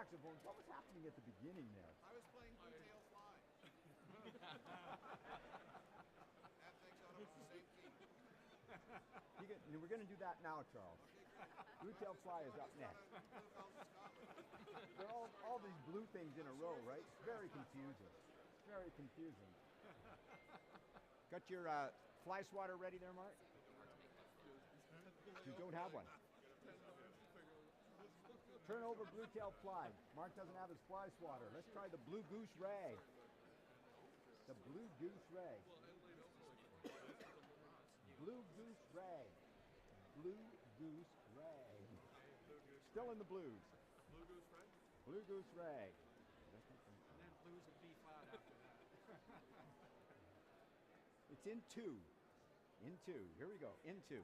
saxophones. What was happening at the beginning there? I was playing Blue Tail Fly. That thing's out of the same key. We're going to do that now, Charles. Blue Tail Fly is up next. They're all these blue things in a row, right? It's very confusing. Very confusing. Got your fly swatter ready there, Mark? You don't have one. Turn over Blue Tail Fly. Mark doesn't have his fly swatter. Let's try the Blue Goose Rag. The Blue Goose Rag. Blue Goose Rag. Blue Goose Rag. Still in the blues. Blue Goose Rag? Blue Goose Rag. And then blues and B flat after that. It's in two. In two. Here we go. In two.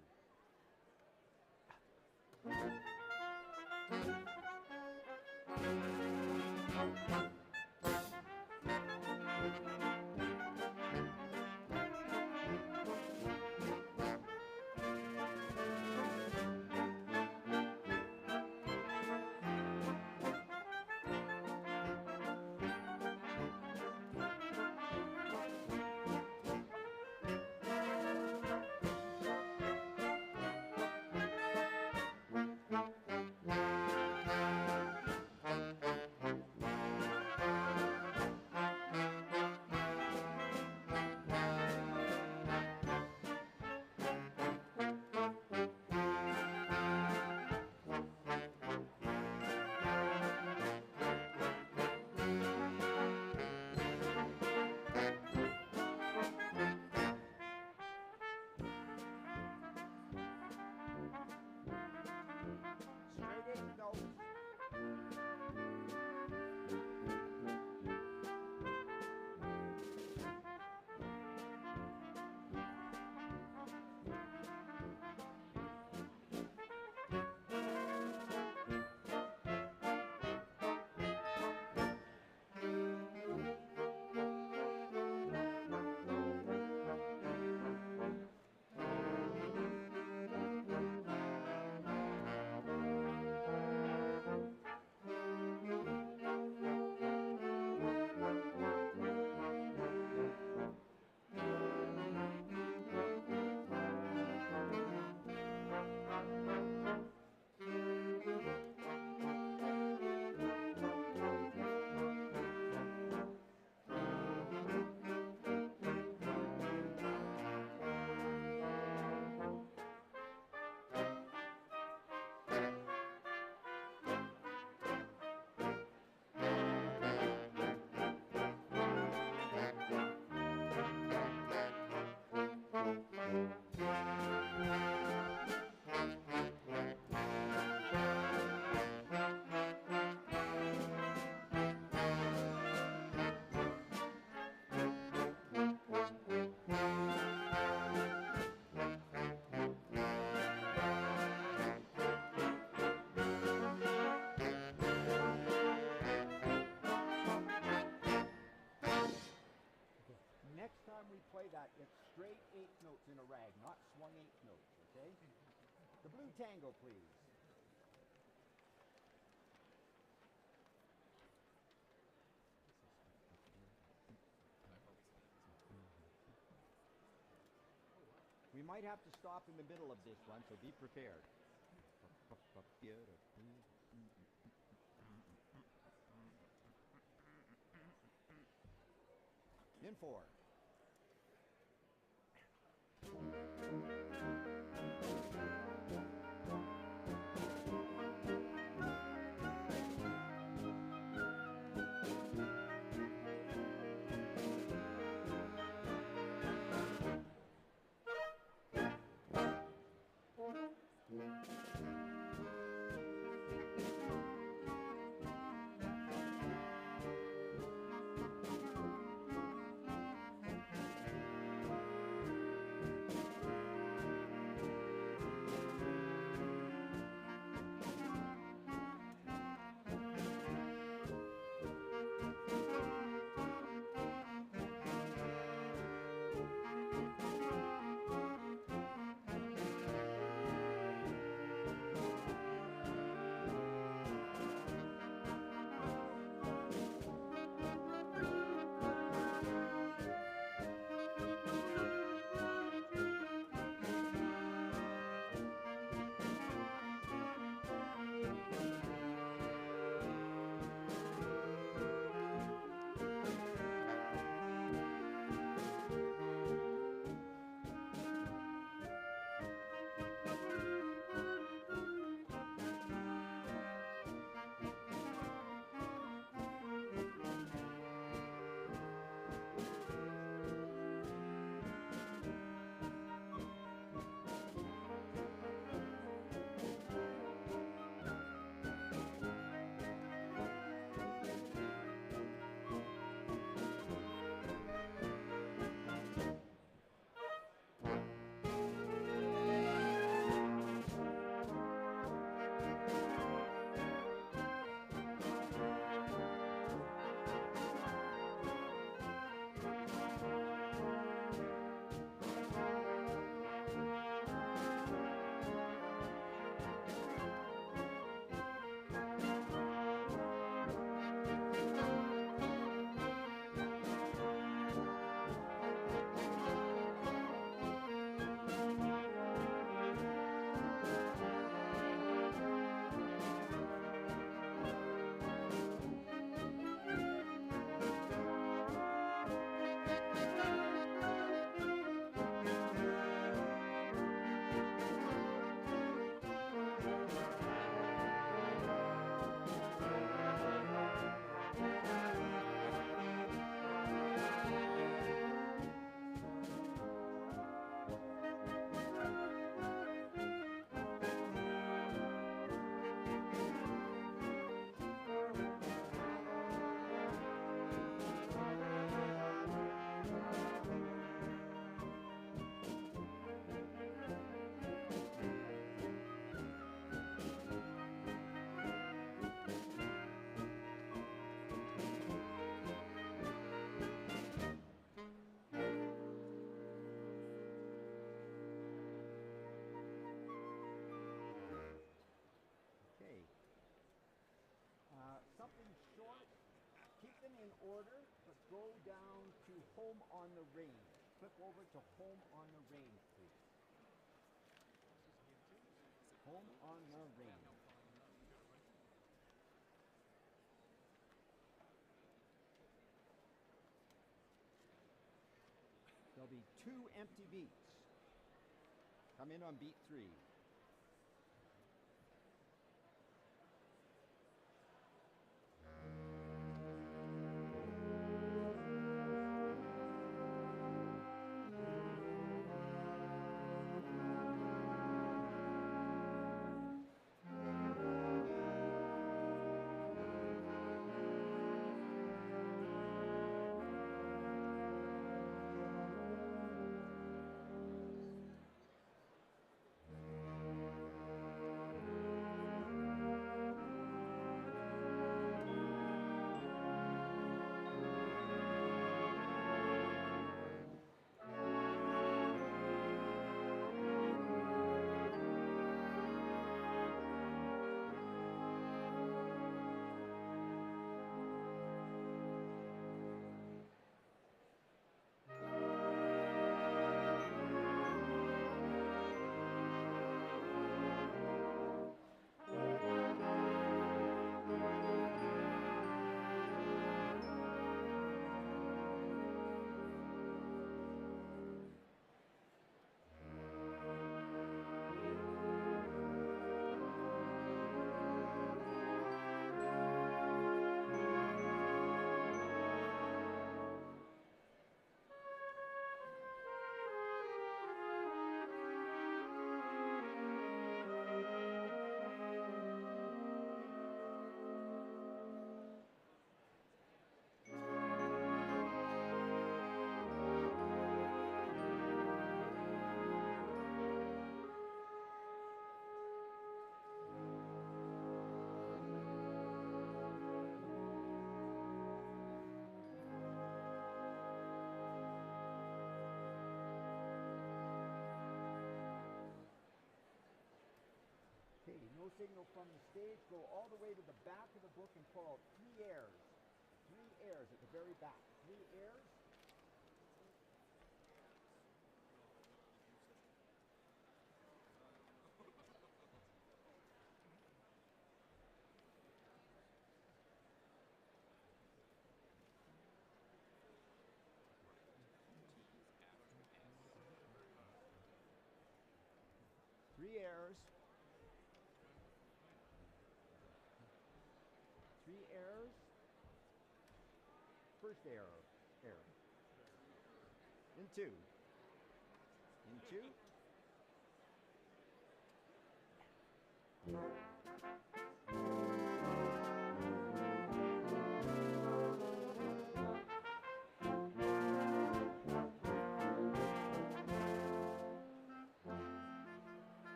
Next time we play that, it's straight eighth notes in a rag, not swung eighth notes, okay? The Blue Tango, please. We might have to stop in the middle of this one, so be prepared. In four. order, but go down to Home on the Range. Flip over to Home on the Range, please. Home on the Range. There'll be 2 empty beats. Come in on beat 3. Okay, no signal from the stage. Go all the way to the back of the book and pull out 3 airs. 3 airs at the very back. 3 airs. Three airs. 3 airs. First air. In 2. In 2.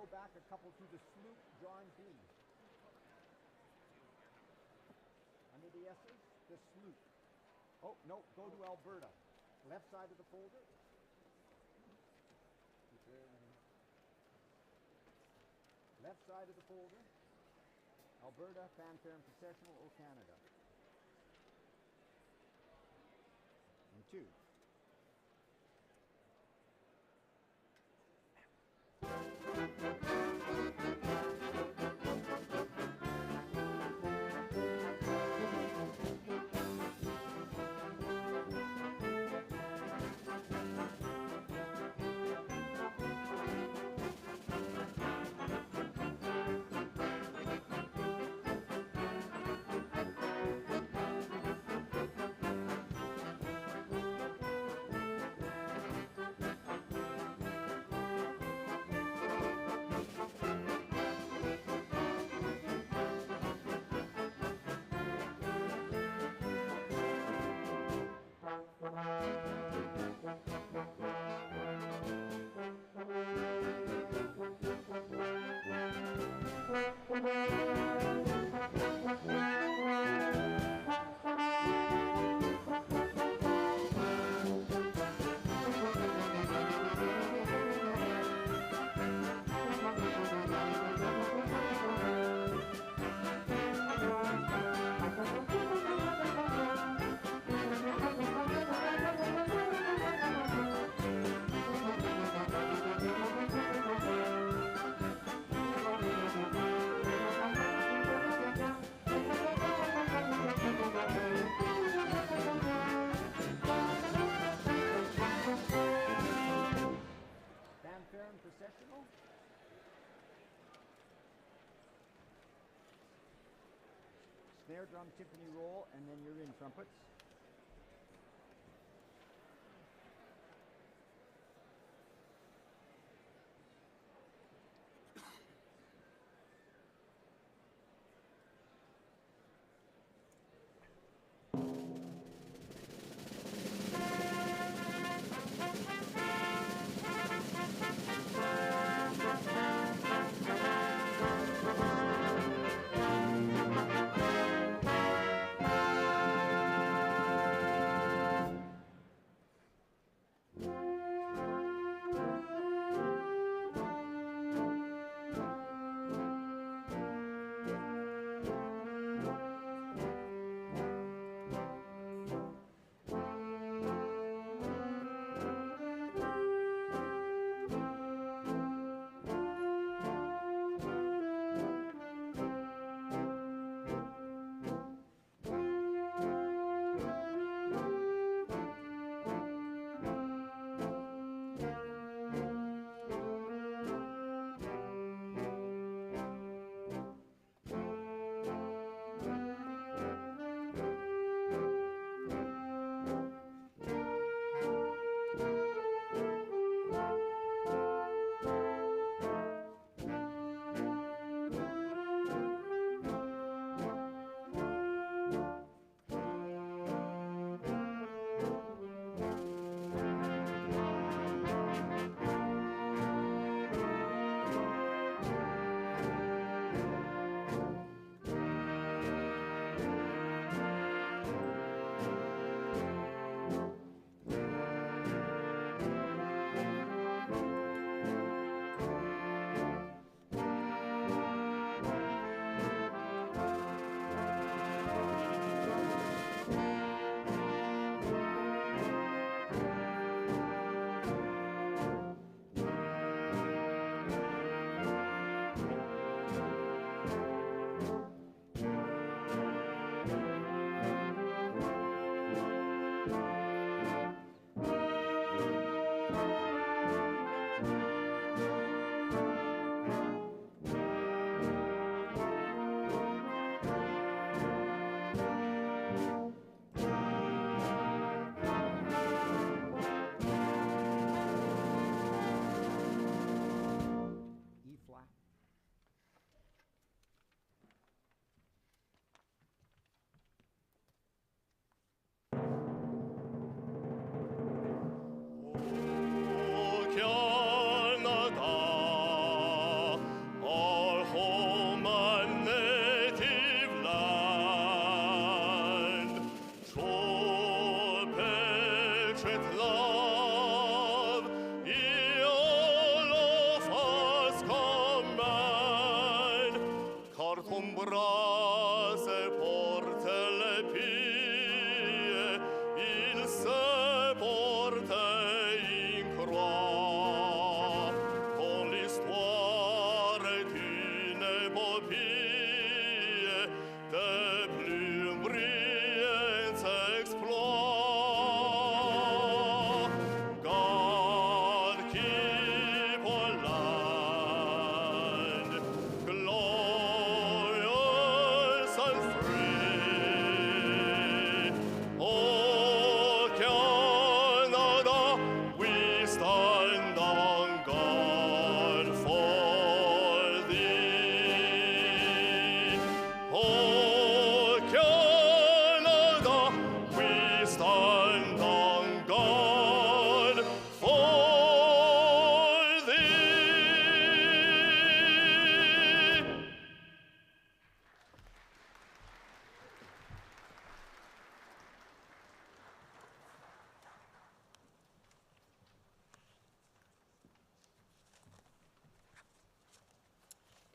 back a couple to the sloop John B. Under the S's, the sloop. Oh, no, go to Alberta. Left side of the folder. Left side of the folder. Alberta, Fanfare and Processional, O Canada. And 2. Fanfare and Processional. Snare drum, timpani roll, and then you're in trumpets.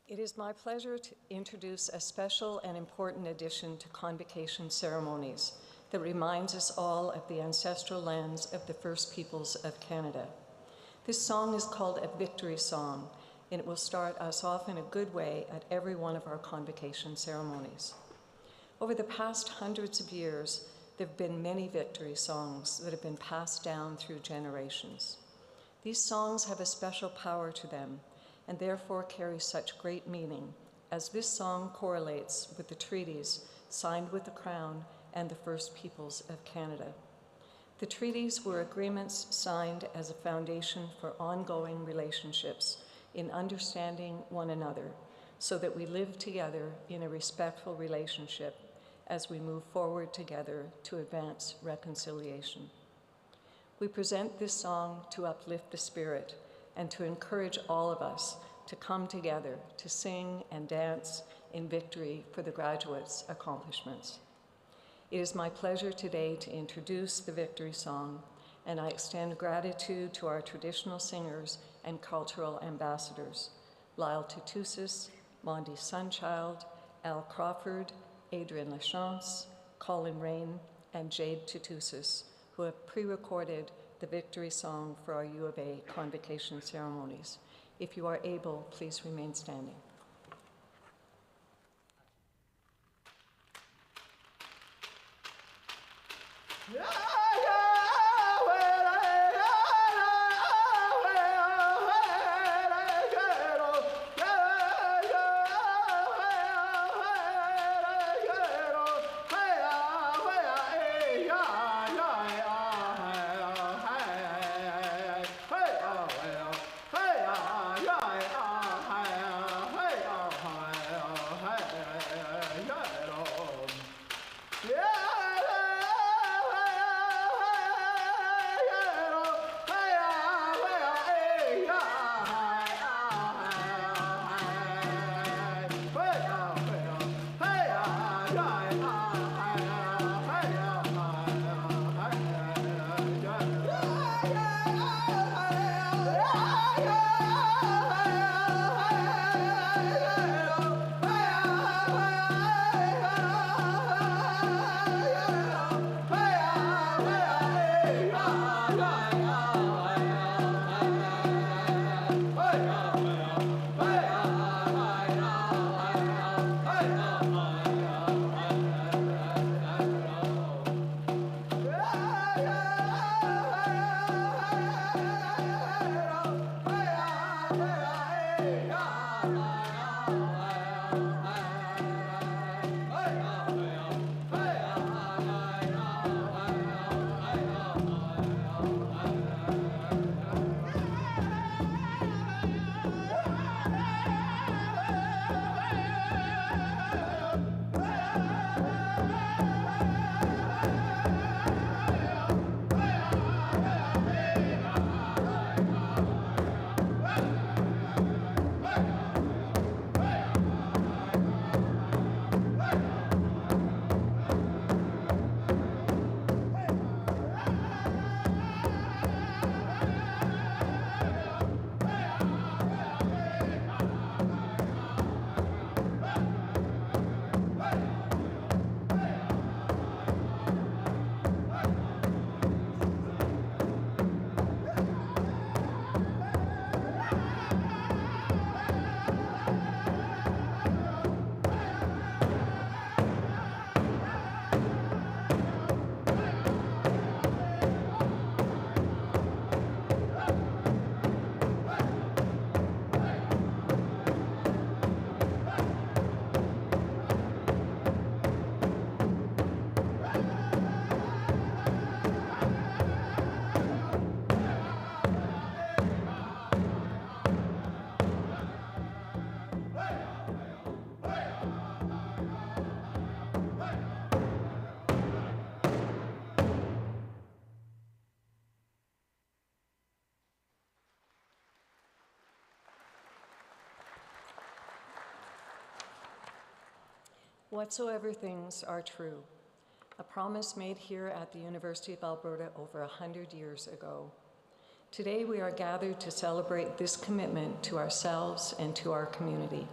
It is my pleasure to introduce a special and important addition to Convocation ceremonies that reminds us all of the ancestral lands of the First Peoples of Canada. This song is called a victory song, and it will start us off in a good way at every one of our Convocation ceremonies. Over the past hundreds of years, there have been many victory songs that have been passed down through generations. These songs have a special power to them, and therefore carry such great meaning, as this song correlates with the treaties signed with the Crown and the First Peoples of Canada. The treaties were agreements signed as a foundation for ongoing relationships in understanding one another, so that we live together in a respectful relationship as we move forward together to advance reconciliation. We present this song to uplift the spirit and to encourage all of us to come together to sing and dance in victory for the graduates' accomplishments. It is my pleasure today to introduce the victory song, and I extend gratitude to our traditional singers and cultural ambassadors, Lyle Tutusis, Mondi Sunchild, Al Crawford, Adrian Lachance, Colin Rain, and Jade Tutusis, who have pre-recorded the victory song for our U of A Convocation ceremonies. If you are able, please remain standing. Whatsoever things are true, a promise made here at the University of Alberta over 100 years ago. Today we are gathered to celebrate this commitment to ourselves and to our community.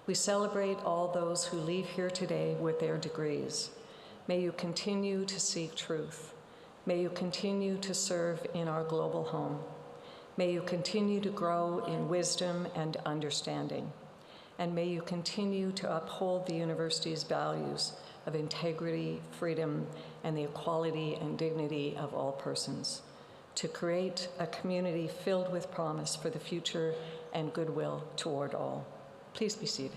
We celebrate all those who leave here today with their degrees. May you continue to seek truth. May you continue to serve in our global home. May you continue to grow in wisdom and understanding. And may you continue to uphold the university's values of integrity, freedom, and the equality and dignity of all persons, to create a community filled with promise for the future and goodwill toward all. Please be seated.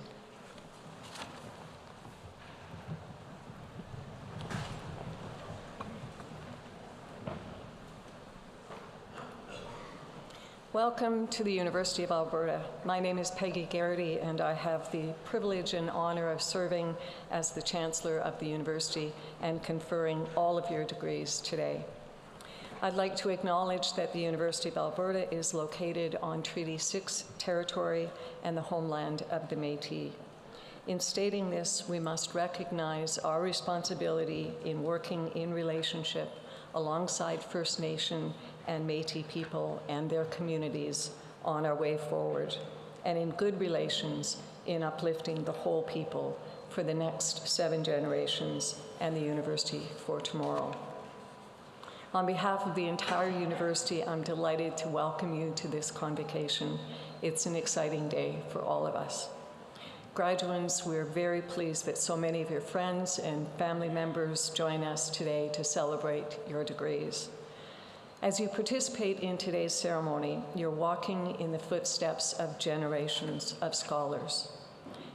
Welcome to the University of Alberta. My name is Peggy Garrity, and I have the privilege and honor of serving as the Chancellor of the University and conferring all of your degrees today. I'd like to acknowledge that the University of Alberta is located on Treaty 6 territory and the homeland of the Métis. In stating this, we must recognize our responsibility in working in relationship alongside First Nation and Métis people and their communities on our way forward, and in good relations in uplifting the whole people for the next 7 generations and the university for tomorrow. On behalf of the entire university, I'm delighted to welcome you to this convocation. It's an exciting day for all of us. Graduates, we're very pleased that so many of your friends and family members join us today to celebrate your degrees. As you participate in today's ceremony, you're walking in the footsteps of generations of scholars.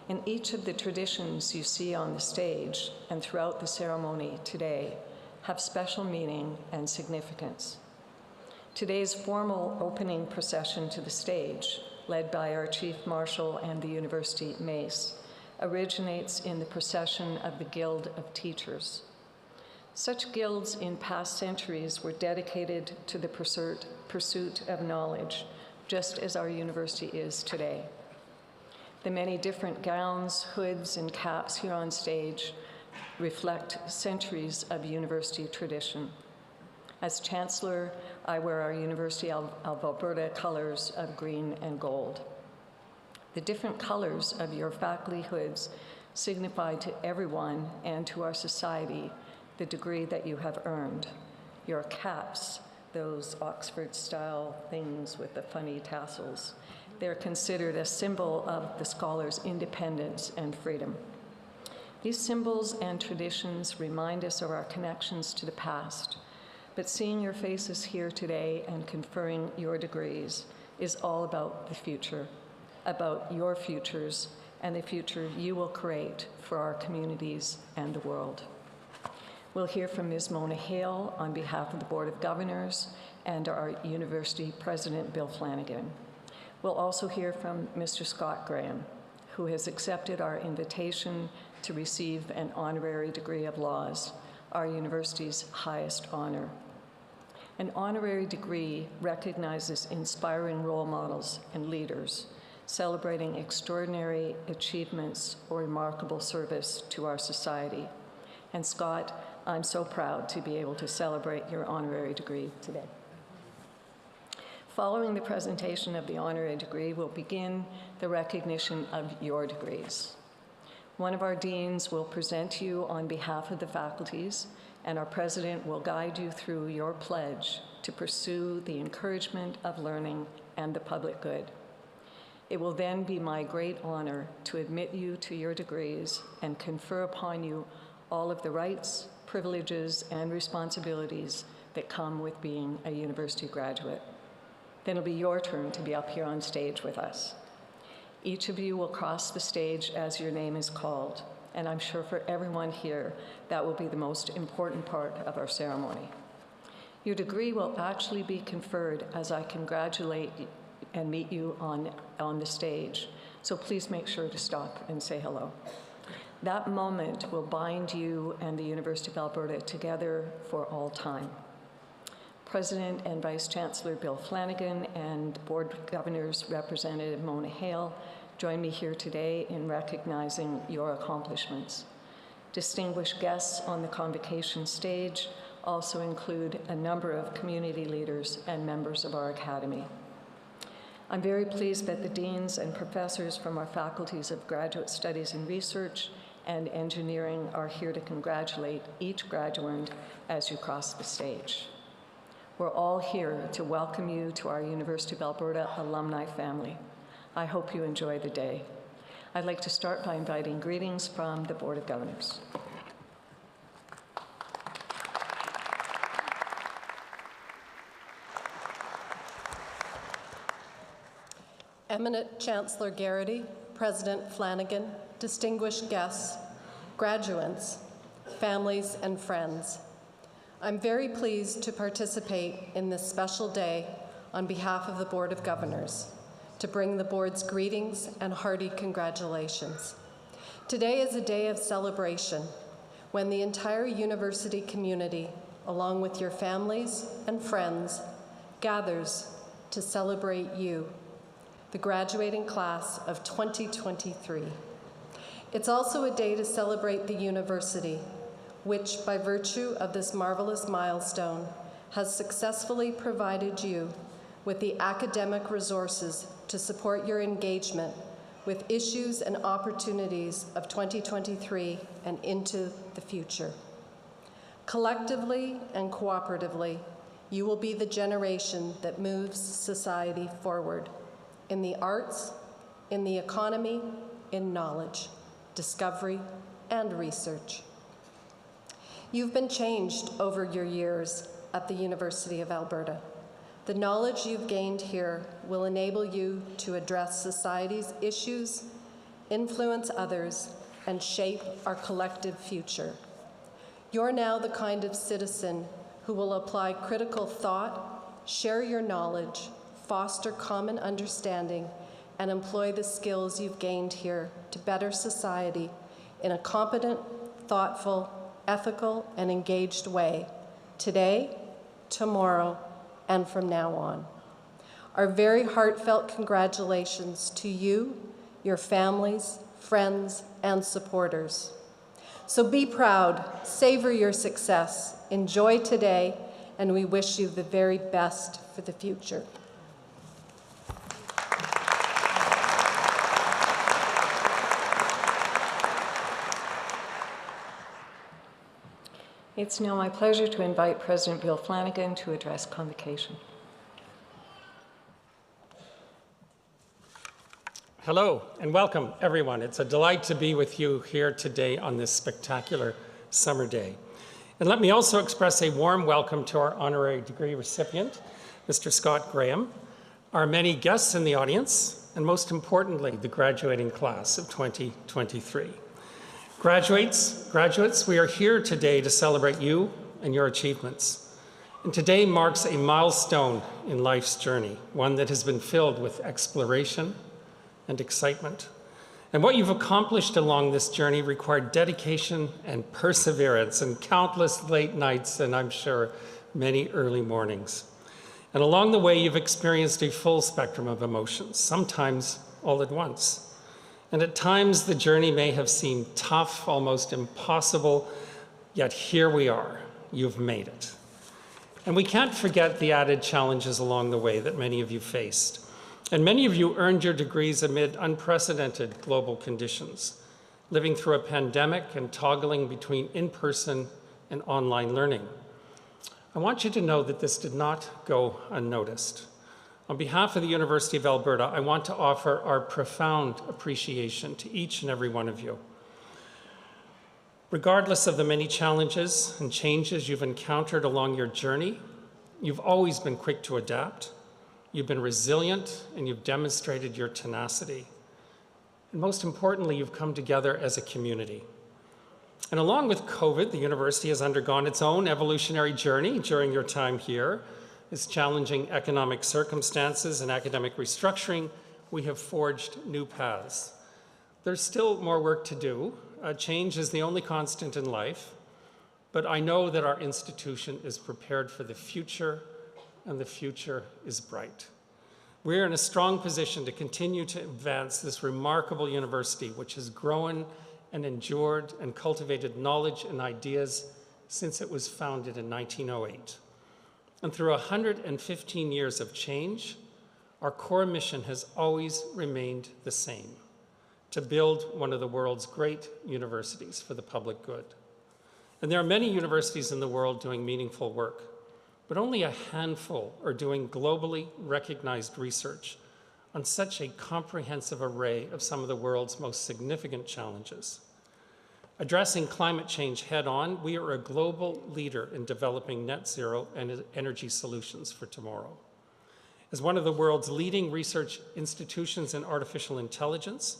And each of the traditions you see on the stage and throughout the ceremony today have special meaning and significance. Today's formal opening procession to the stage, led by our Chief Marshal and the University Mace, originates in the procession of the Guild of Teachers. Such guilds in past centuries were dedicated to the pursuit of knowledge, just as our university is today. The many different gowns, hoods, and caps here on stage reflect centuries of university tradition. As Chancellor, I wear our University of Alberta colors of green and gold. The different colors of your faculty hoods signify to everyone and to our society the degree that you have earned. Your caps, those Oxford-style things with the funny tassels, they're considered a symbol of the scholar's independence and freedom. These symbols and traditions remind us of our connections to the past, but seeing your faces here today and conferring your degrees is all about the future, about your futures and the future you will create for our communities and the world. We'll hear from Ms. Mona Hale on behalf of the Board of Governors and our University President, Bill Flanagan. We'll also hear from Mr. Scott Graham, who has accepted our invitation to receive an honorary degree of laws, our university's highest honor. An honorary degree recognizes inspiring role models and leaders, celebrating extraordinary achievements or remarkable service to our society. And Scott, I'm so proud to be able to celebrate your honorary degree today. Following the presentation of the honorary degree, we'll begin the recognition of your degrees. One of our deans will present you on behalf of the faculties, and our president will guide you through your pledge to pursue the encouragement of learning and the public good. It will then be my great honor to admit you to your degrees and confer upon you all of the rights, privileges, and responsibilities that come with being a university graduate. Then it'll be your turn to be up here on stage with us. Each of you will cross the stage as your name is called, and I'm sure for everyone here, that will be the most important part of our ceremony. Your degree will actually be conferred as I congratulate and meet you on the stage, so please make sure to stop and say hello. That moment will bind you and the University of Alberta together for all time. President and Vice Chancellor Bill Flanagan and Board of Governors Representative Mona Hale join me here today in recognizing your accomplishments. Distinguished guests on the convocation stage also include a number of community leaders and members of our academy. I'm very pleased that the deans and professors from our faculties of Graduate Studies and Research and Engineering are here to congratulate each graduand as you cross the stage. We're all here to welcome you to our University of Alberta alumni family. I hope you enjoy the day. I'd like to start by inviting greetings from the Board of Governors. Eminent Chancellor Garrity, President Flanagan, distinguished guests, graduates, families, and friends. I'm very pleased to participate in this special day on behalf of the Board of Governors, to bring the board's greetings and hearty congratulations. Today is a day of celebration when the entire university community, along with your families and friends, gathers to celebrate you, the graduating class of 2023. It's also a day to celebrate the university, which, by virtue of this marvelous milestone, has successfully provided you with the academic resources to support your engagement with issues and opportunities of 2023 and into the future. Collectively and cooperatively, you will be the generation that moves society forward in the arts, in the economy, in knowledge, discovery, and research. You've been changed over your years at the University of Alberta. The knowledge you've gained here will enable you to address society's issues, influence others, and shape our collective future. You're now the kind of citizen who will apply critical thought, share your knowledge, foster common understanding, and employ the skills you've gained here to better society in a competent, thoughtful, ethical, and engaged way, today, tomorrow, and from now on. Our very heartfelt congratulations to you, your families, friends, and supporters. So be proud, savor your success, enjoy today, and we wish you the very best for the future. It's now my pleasure to invite President Bill Flanagan to address Convocation. Hello and welcome, everyone. It's a delight to be with you here today on this spectacular summer day. And let me also express a warm welcome to our honorary degree recipient, Mr. Scott Graham, our many guests in the audience, and most importantly, the graduating class of 2023. Graduates, we are here today to celebrate you and your achievements. And today marks a milestone in life's journey, one that has been filled with exploration and excitement. And what you've accomplished along this journey required dedication and perseverance and countless late nights and I'm sure many early mornings. And along the way, you've experienced a full spectrum of emotions, sometimes all at once. And at times, the journey may have seemed tough, almost impossible, yet here we are. You've made it. And we can't forget the added challenges along the way that many of you faced. And many of you earned your degrees amid unprecedented global conditions, living through a pandemic and toggling between in-person and online learning. I want you to know that this did not go unnoticed. On behalf of the University of Alberta, I want to offer our profound appreciation to each and every one of you. Regardless of the many challenges and changes you've encountered along your journey, you've always been quick to adapt, you've been resilient, and you've demonstrated your tenacity. And most importantly, you've come together as a community. And along with COVID, the university has undergone its own evolutionary journey during your time here. As challenging economic circumstances and academic restructuring, we have forged new paths. There's still more work to do. Change is the only constant in life, but I know that our institution is prepared for the future, and the future is bright. We're in a strong position to continue to advance this remarkable university, which has grown and endured and cultivated knowledge and ideas since it was founded in 1908. And through 115 years of change, our core mission has always remained the same: to build one of the world's great universities for the public good. And there are many universities in the world doing meaningful work, but only a handful are doing globally recognized research on such a comprehensive array of some of the world's most significant challenges. Addressing climate change head-on, we are a global leader in developing net zero and energy solutions for tomorrow. As one of the world's leading research institutions in artificial intelligence,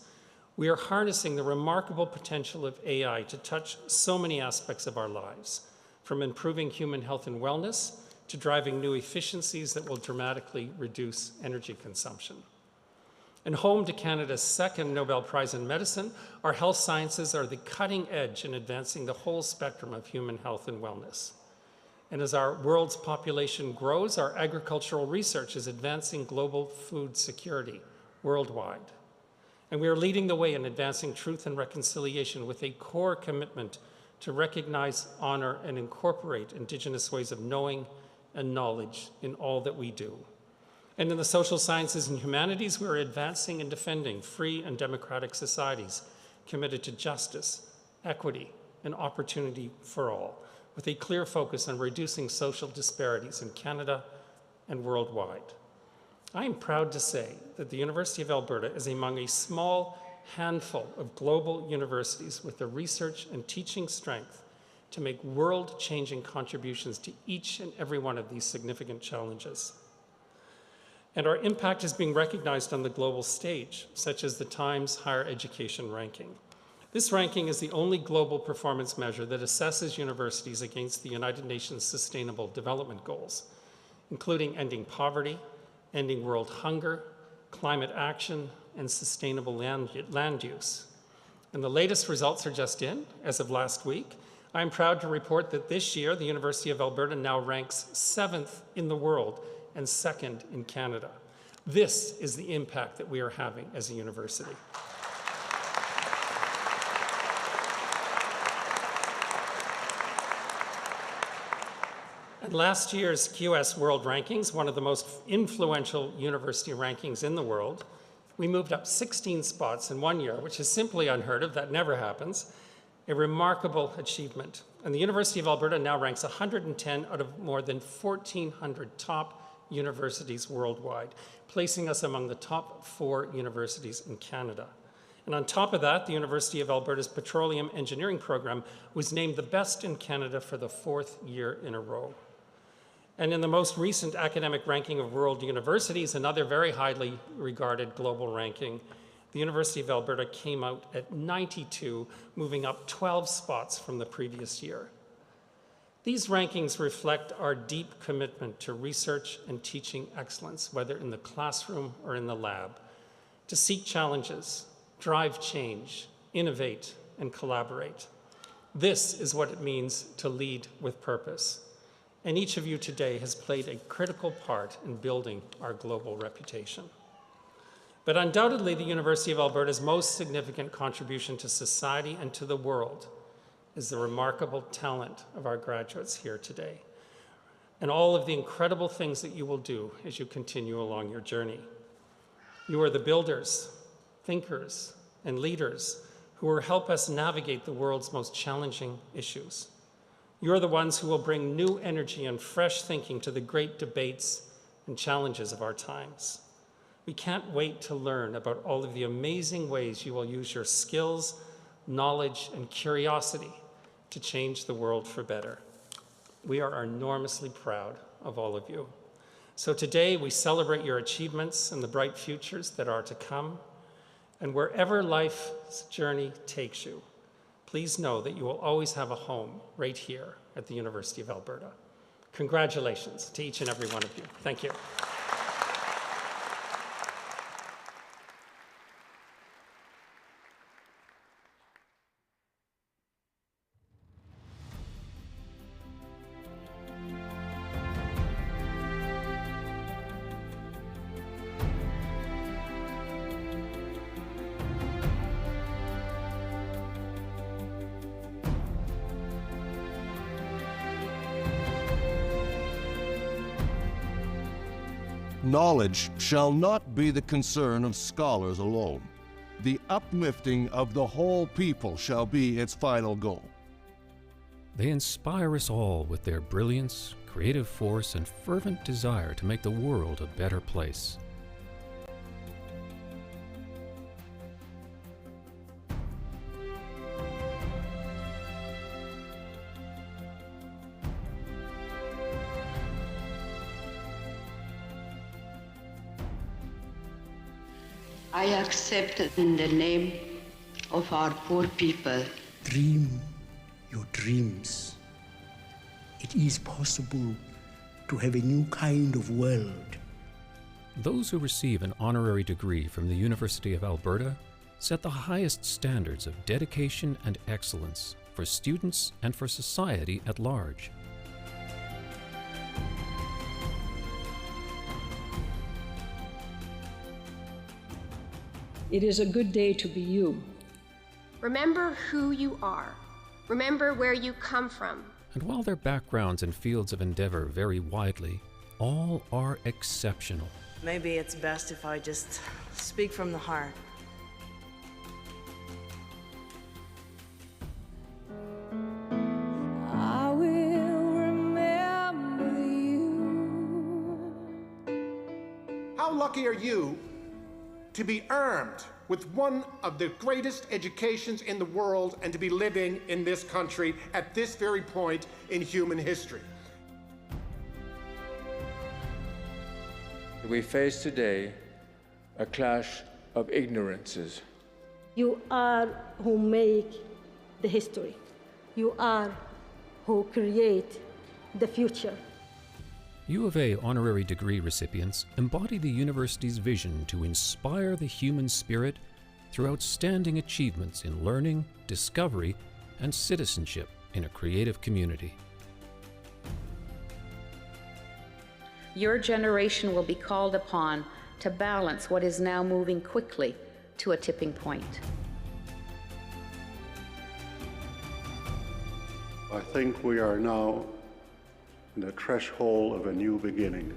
we are harnessing the remarkable potential of AI to touch so many aspects of our lives, from improving human health and wellness to driving new efficiencies that will dramatically reduce energy consumption. And home to Canada's second Nobel Prize in Medicine, our health sciences are the cutting edge in advancing the whole spectrum of human health and wellness. And as our world's population grows, our agricultural research is advancing global food security worldwide. And we are leading the way in advancing truth and reconciliation with a core commitment to recognize, honor, and incorporate Indigenous ways of knowing and knowledge in all that we do. And in the social sciences and humanities, we are advancing and defending free and democratic societies committed to justice, equity, and opportunity for all, with a clear focus on reducing social disparities in Canada and worldwide. I am proud to say that the University of Alberta is among a small handful of global universities with the research and teaching strength to make world-changing contributions to each and every one of these significant challenges. And our impact is being recognized on the global stage, such as the Times Higher Education Ranking. This ranking is the only global performance measure that assesses universities against the United Nations Sustainable Development Goals, including ending poverty, ending world hunger, climate action, and sustainable land use. And the latest results are just in, as of last week. I'm proud to report that this year, the University of Alberta now ranks 7th in the world and 2nd in Canada. This is the impact that we are having as a university. And last year's QS World Rankings, one of the most influential university rankings in the world, we moved up 16 spots in 1 year, which is simply unheard of. That never happens. A remarkable achievement. And the University of Alberta now ranks 110 out of more than 1,400 top universities worldwide, placing us among the top 4 universities in Canada. And on top of that, the University of Alberta's Petroleum Engineering program was named the best in Canada for the 4th year in a row. And in the most recent academic ranking of world universities, another very highly regarded global ranking, the University of Alberta came out at 92, moving up 12 spots from the previous year. These rankings reflect our deep commitment to research and teaching excellence, whether in the classroom or in the lab, to seek challenges, drive change, innovate, and collaborate. This is what it means to lead with purpose. And each of you today has played a critical part in building our global reputation. But undoubtedly, the University of Alberta's most significant contribution to society and to the world is the remarkable talent of our graduates here today, and all of the incredible things that you will do as you continue along your journey. You are the builders, thinkers, and leaders who will help us navigate the world's most challenging issues. You're the ones who will bring new energy and fresh thinking to the great debates and challenges of our times. We can't wait to learn about all of the amazing ways you will use your skills, knowledge, and curiosity to change the world for better. We are enormously proud of all of you. So today we celebrate your achievements and the bright futures that are to come. And wherever life's journey takes you, please know that you will always have a home right here at the University of Alberta. Congratulations to each and every one of you. Thank you. Knowledge shall not be the concern of scholars alone. The uplifting of the whole people shall be its final goal. They inspire us all with their brilliance, creative force, and fervent desire to make the world a better place. I accept in the name of our poor people. Dream your dreams. It is possible to have a new kind of world. Those who receive an honorary degree from the University of Alberta set the highest standards of dedication and excellence for students and for society at large. It is a good day to be you. Remember who you are. Remember where you come from. And while their backgrounds and fields of endeavor vary widely, all are exceptional. Maybe it's best if I just speak from the heart. I will remember you. How lucky are you to be armed with one of the greatest educations in the world and to be living in this country at this very point in human history. We face today a clash of ignorances. You are who make the history. You are who create the future. U of A honorary degree recipients embody the university's vision to inspire the human spirit through outstanding achievements in learning, discovery, and citizenship in a creative community. Your generation will be called upon to balance what is now moving quickly to a tipping point. I think we are now in the threshold of a new beginning.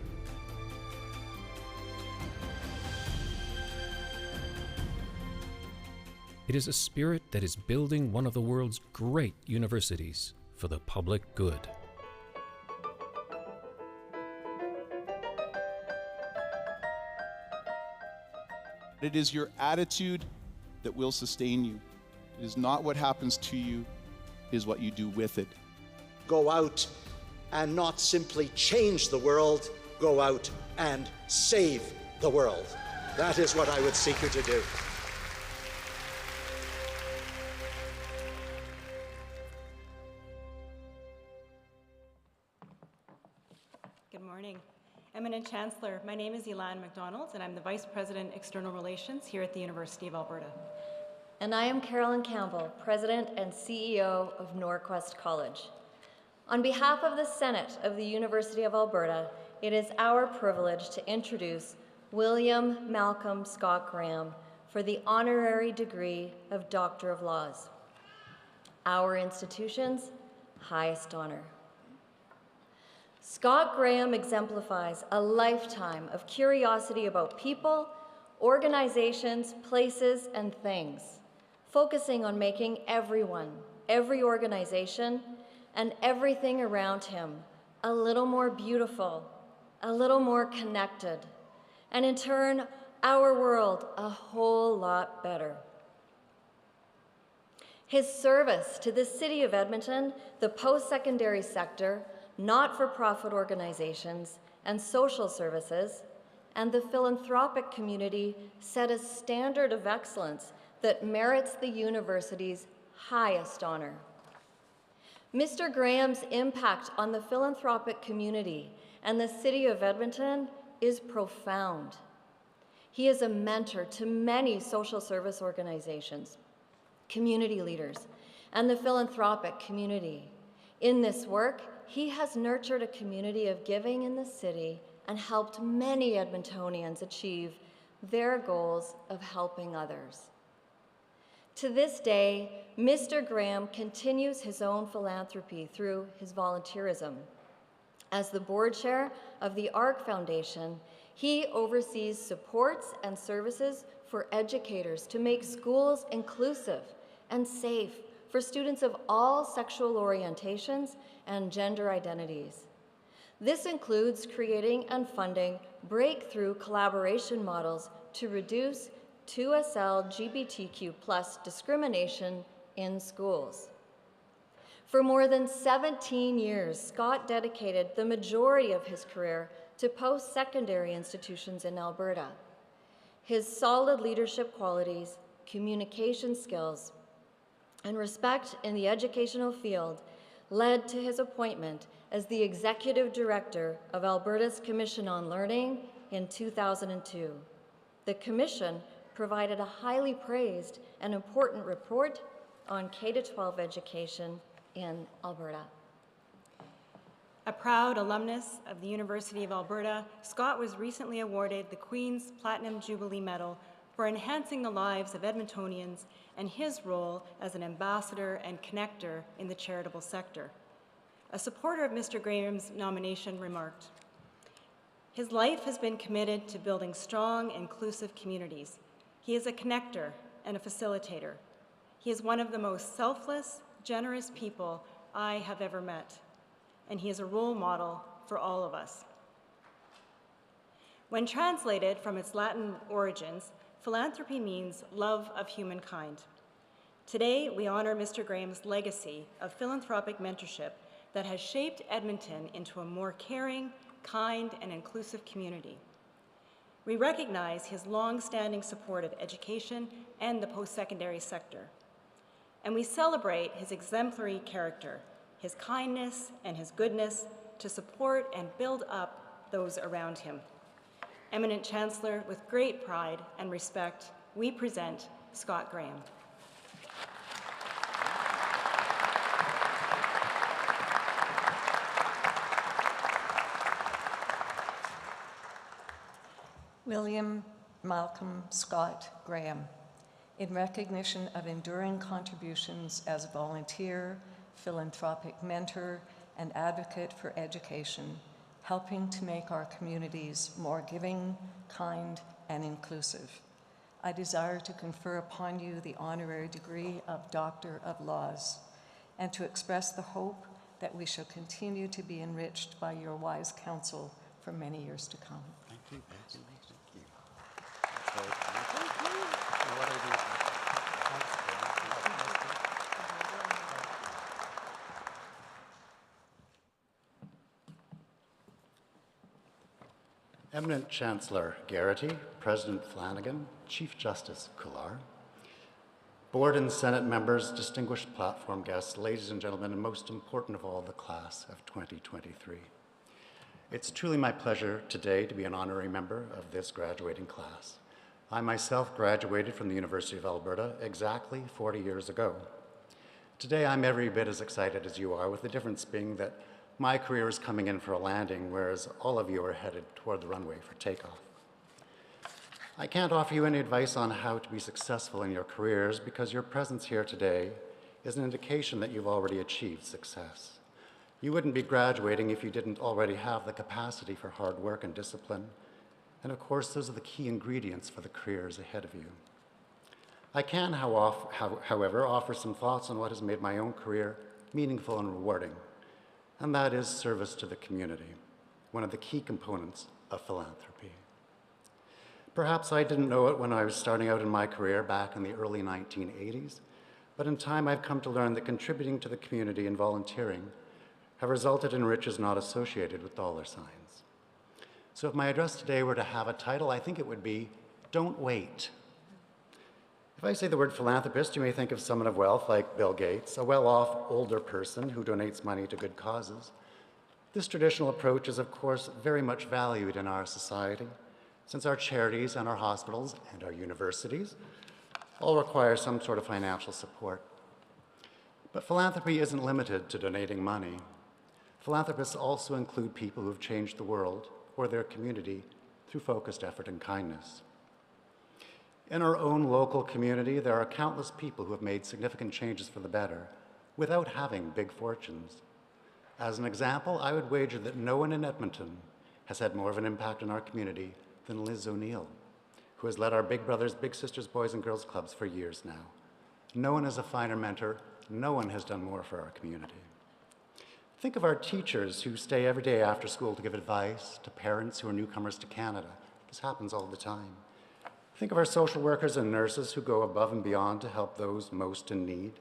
It is a spirit that is building one of the world's great universities for the public good. It is your attitude that will sustain you. It is not what happens to you, it is what you do with it. Go out and not simply change the world, go out and save the world. That is what I would seek you to do. Good morning. Eminent Chancellor, my name is Elan MacDonald, and I'm the Vice President, External Relations here at the University of Alberta. And I am Carolyn Campbell, President and CEO of Norquest College. On behalf of the Senate of the University of Alberta, it is our privilege to introduce William Malcolm Scott Graham for the honorary degree of Doctor of Laws, our institution's highest honor. Scott Graham exemplifies a lifetime of curiosity about people, organizations, places, and things, focusing on making everyone, every organization, and everything around him a little more beautiful, a little more connected, and in turn, our world a whole lot better. His service to the City of Edmonton, the post-secondary sector, not-for-profit organizations, and social services, and the philanthropic community set a standard of excellence that merits the university's highest honor. Mr. Graham's impact on the philanthropic community and the City of Edmonton is profound. He is a mentor to many social service organizations, community leaders, and the philanthropic community. In this work, he has nurtured a community of giving in the city and helped many Edmontonians achieve their goals of helping others. To this day, Mr. Graham continues his own philanthropy through his volunteerism. As the board chair of the ARC Foundation, He oversees supports and services for educators to make schools inclusive and safe for students of all sexual orientations and gender identities. This includes creating and funding breakthrough collaboration models to reduce 2SL LGBTQ+ discrimination in schools. For more than 17 years, Scott dedicated the majority of his career to post-secondary institutions in Alberta. His solid leadership qualities, communication skills, and respect in the educational field led to his appointment as the Executive Director of Alberta's Commission on Learning in 2002. The Commission provided a highly praised and important report on K-12 education in Alberta. A proud alumnus of the University of Alberta, Scott was recently awarded the Queen's Platinum Jubilee Medal for enhancing the lives of Edmontonians and his role as an ambassador and connector in the charitable sector. A supporter of Mr. Graham's nomination remarked, "His life has been committed to building strong, inclusive communities. He is a connector and a facilitator. He is one of the most selfless, generous people I have ever met, and he is a role model for all of us." When translated from its Latin origins, philanthropy means love of humankind. Today, we honor Mr. Graham's legacy of philanthropic mentorship that has shaped Edmonton into a more caring, kind, and inclusive community. We recognize his long-standing support of education and the post-secondary sector. And we celebrate his exemplary character, his kindness and his goodness to support and build up those around him. Eminent Chancellor, with great pride and respect, we present Scott Graham. William Malcolm Scott Graham, in recognition of enduring contributions as a volunteer, philanthropic mentor, and advocate for education, helping to make our communities more giving, kind, and inclusive. I desire to confer upon you the honorary degree of Doctor of Laws, and to express the hope that we shall continue to be enriched by your wise counsel for many years to come. Thank you, Betsy. Thank you. Eminent Chancellor Garrity, President Flanagan, Chief Justice Kullar, Board and Senate members, distinguished platform guests, ladies and gentlemen, and most important of all, the class of 2023. It's truly my pleasure today to be an honorary member of this graduating class. I myself graduated from the University of Alberta exactly 40 years ago. Today, I'm every bit as excited as you are, with the difference being that my career is coming in for a landing, whereas all of you are headed toward the runway for takeoff. I can't offer you any advice on how to be successful in your careers because your presence here today is an indication that you've already achieved success. You wouldn't be graduating if you didn't already have the capacity for hard work and discipline. And of course, those are the key ingredients for the careers ahead of you. I can, however, offer some thoughts on what has made my own career meaningful and rewarding, and that is service to the community, one of the key components of philanthropy. Perhaps I didn't know it when I was starting out in my career back in the early 1980s, but in time I've come to learn that contributing to the community and volunteering have resulted in riches not associated with dollar signs. So if my address today were to have a title, I think it would be, Don't Wait. If I say the word philanthropist, you may think of someone of wealth like Bill Gates, a well-off older person who donates money to good causes. This traditional approach is, of course, very much valued in our society, since our charities and our hospitals and our universities all require some sort of financial support. But philanthropy isn't limited to donating money. Philanthropists also include people who have changed the world or their community through focused effort and kindness. In our own local community, there are countless people who have made significant changes for the better without having big fortunes. As an example, I would wager that no one in Edmonton has had more of an impact on our community than Liz O'Neill, who has led our Big Brothers, Big Sisters Boys and Girls Clubs for years now. No one is a finer mentor. No one has done more for our community. Think of our teachers who stay every day after school to give advice to parents who are newcomers to Canada. This happens all the time. Think of our social workers and nurses who go above and beyond to help those most in need.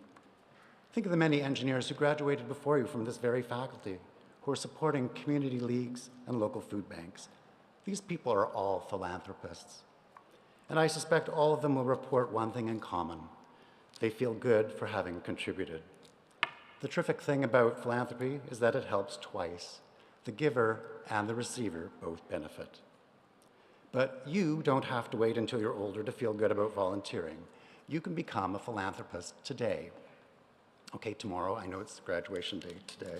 Think of the many engineers who graduated before you from this very faculty, who are supporting community leagues and local food banks. These people are all philanthropists. And I suspect all of them will report one thing in common. They feel good for having contributed. The terrific thing about philanthropy is that it helps twice. The giver and the receiver both benefit. But you don't have to wait until you're older to feel good about volunteering. You can become a philanthropist today. Okay, tomorrow, I know it's graduation day today.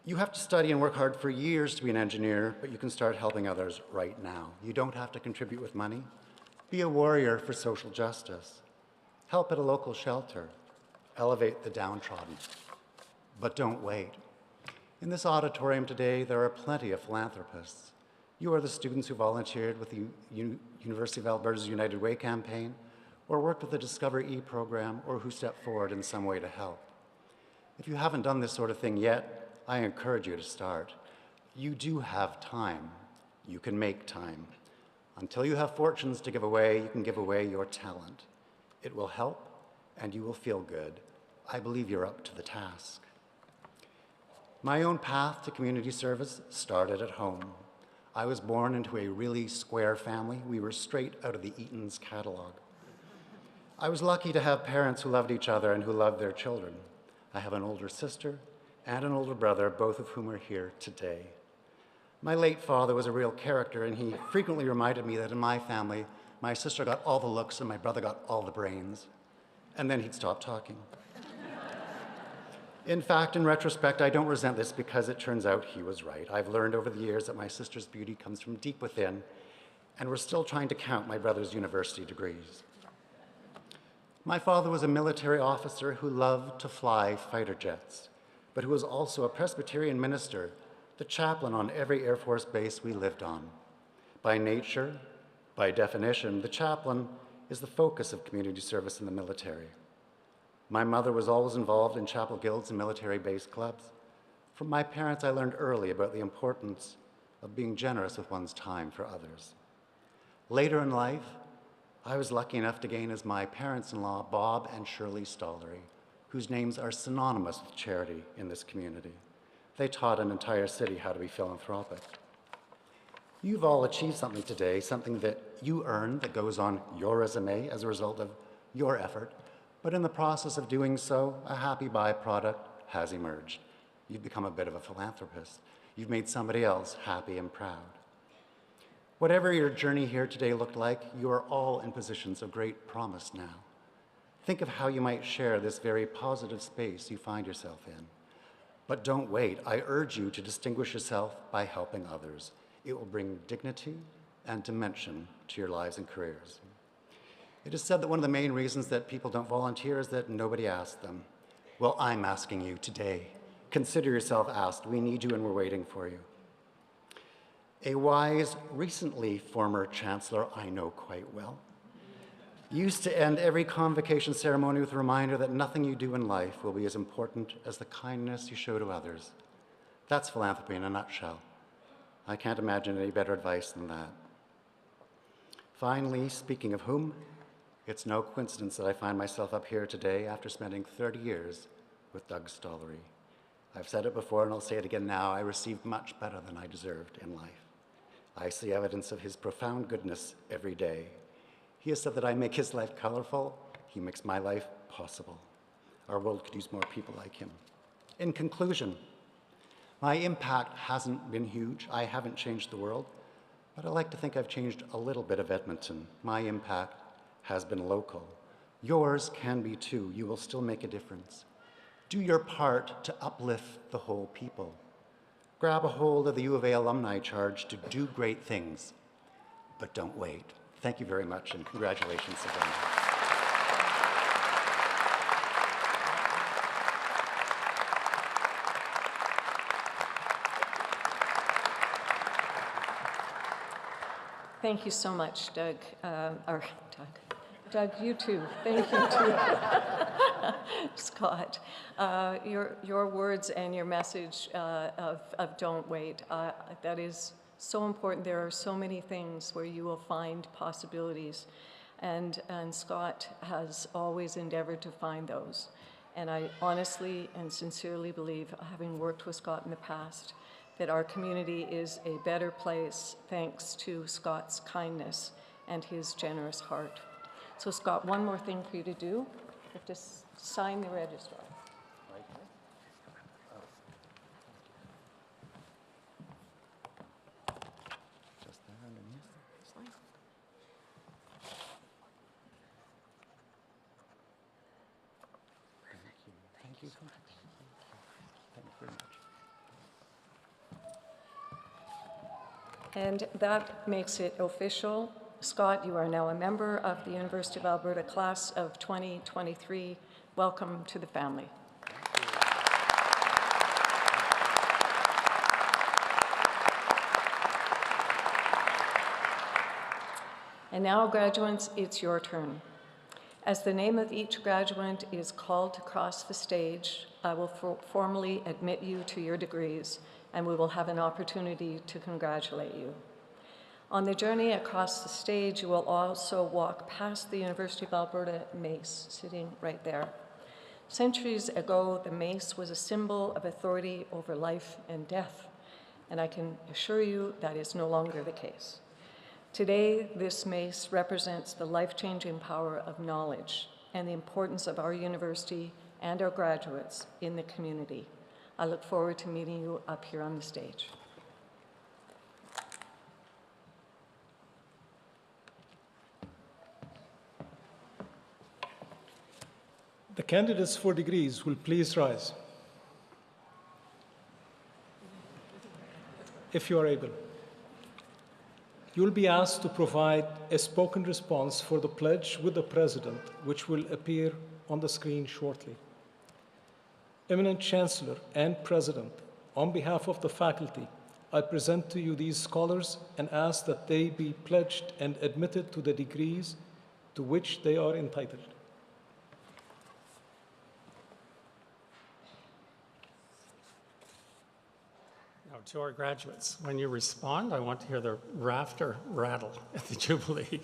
You have to study and work hard for years to be an engineer, but you can start helping others right now. You don't have to contribute with money. Be a warrior for social justice. Help at a local shelter. Elevate the downtrodden. But don't wait. In this auditorium today, there are plenty of philanthropists. You are the students who volunteered with the University of Alberta's United Way campaign, or worked with the Discover E program, or who stepped forward in some way to help. If you haven't done this sort of thing yet, I encourage you to start. You do have time. You can make time. Until you have fortunes to give away, you can give away your talent. It will help, and you will feel good. I believe you're up to the task. My own path to community service started at home. I was born into a really square family. We were straight out of the Eaton's catalog. I was lucky to have parents who loved each other and who loved their children. I have an older sister and an older brother, both of whom are here today. My late father was a real character, and he frequently reminded me that in my family, my sister got all the looks and my brother got all the brains. And then he'd stop talking. In fact, in retrospect, I don't resent this because it turns out he was right. I've learned over the years that my sister's beauty comes from deep within, and we're still trying to count my brother's university degrees. My father was a military officer who loved to fly fighter jets, but who was also a Presbyterian minister, the chaplain on every Air Force base we lived on. By nature, by definition, the chaplain is the focus of community service in the military. My mother was always involved in chapel guilds and military-based clubs. From my parents, I learned early about the importance of being generous with one's time for others. Later in life, I was lucky enough to gain as my parents-in-law Bob and Shirley Stollery, whose names are synonymous with charity in this community. They taught an entire city how to be philanthropic. You've all achieved something today, something that you earned that goes on your resume as a result of your effort, but in the process of doing so, a happy byproduct has emerged. You've become a bit of a philanthropist. You've made somebody else happy and proud. Whatever your journey here today looked like, you are all in positions of great promise now. Think of how you might share this very positive space you find yourself in. But don't wait. I urge you to distinguish yourself by helping others. It will bring dignity and dimension to your lives and careers. It is said that one of the main reasons that people don't volunteer is that nobody asked them. Well, I'm asking you today. Consider yourself asked. We need you and we're waiting for you. A wise, recently former chancellor I know quite well, used to end every convocation ceremony with a reminder that nothing you do in life will be as important as the kindness you show to others. That's philanthropy in a nutshell. I can't imagine any better advice than that. Finally, speaking of whom, it's no coincidence that I find myself up here today after spending 30 years with Doug Stollery. I've said it before and I'll say it again now, I received much better than I deserved in life. I see evidence of his profound goodness every day. He has said that I make his life colorful. He makes my life possible. Our world could use more people like him. In conclusion, my impact hasn't been huge. I haven't changed the world, but I like to think I've changed a little bit of Edmonton. My impact has been local. Yours can be too. You will still make a difference. Do your part to uplift the whole people. Grab a hold of the U of A alumni charge to do great things, but don't wait. Thank you very much, and congratulations again. Thank you so much, Doug. Doug, you too. Thank you too. Scott, your words and your message of don't wait, that is so important. There are so many things where you will find possibilities, and Scott has always endeavored to find those. And I honestly and sincerely believe, having worked with Scott in the past, that our community is a better place thanks to Scott's kindness and his generous heart. So Scott, one more thing for you to do. You have to sign the registrar. Just there underneath. Sign. Thank you so much. Thank you very much. And that makes it official. Scott, you are now a member of the University of Alberta class of 2023. Welcome to the family. And now, graduates, it's your turn. As the name of each graduate is called to cross the stage, I will formally admit you to your degrees, and we will have an opportunity to congratulate you. On the journey across the stage, you will also walk past the University of Alberta mace, sitting right there. Centuries ago, the mace was a symbol of authority over life and death, and I can assure you that is no longer the case. Today, this mace represents the life-changing power of knowledge and the importance of our university and our graduates in the community. I look forward to meeting you up here on the stage. The candidates for degrees will please rise. If you are able. You will be asked to provide a spoken response for the pledge with the President, which will appear on the screen shortly. Eminent Chancellor and President, on behalf of the faculty, I present to you these scholars and ask that they be pledged and admitted to the degrees to which they are entitled. Now, to our graduates, when you respond, I want to hear the rafter rattle at the Jubilee.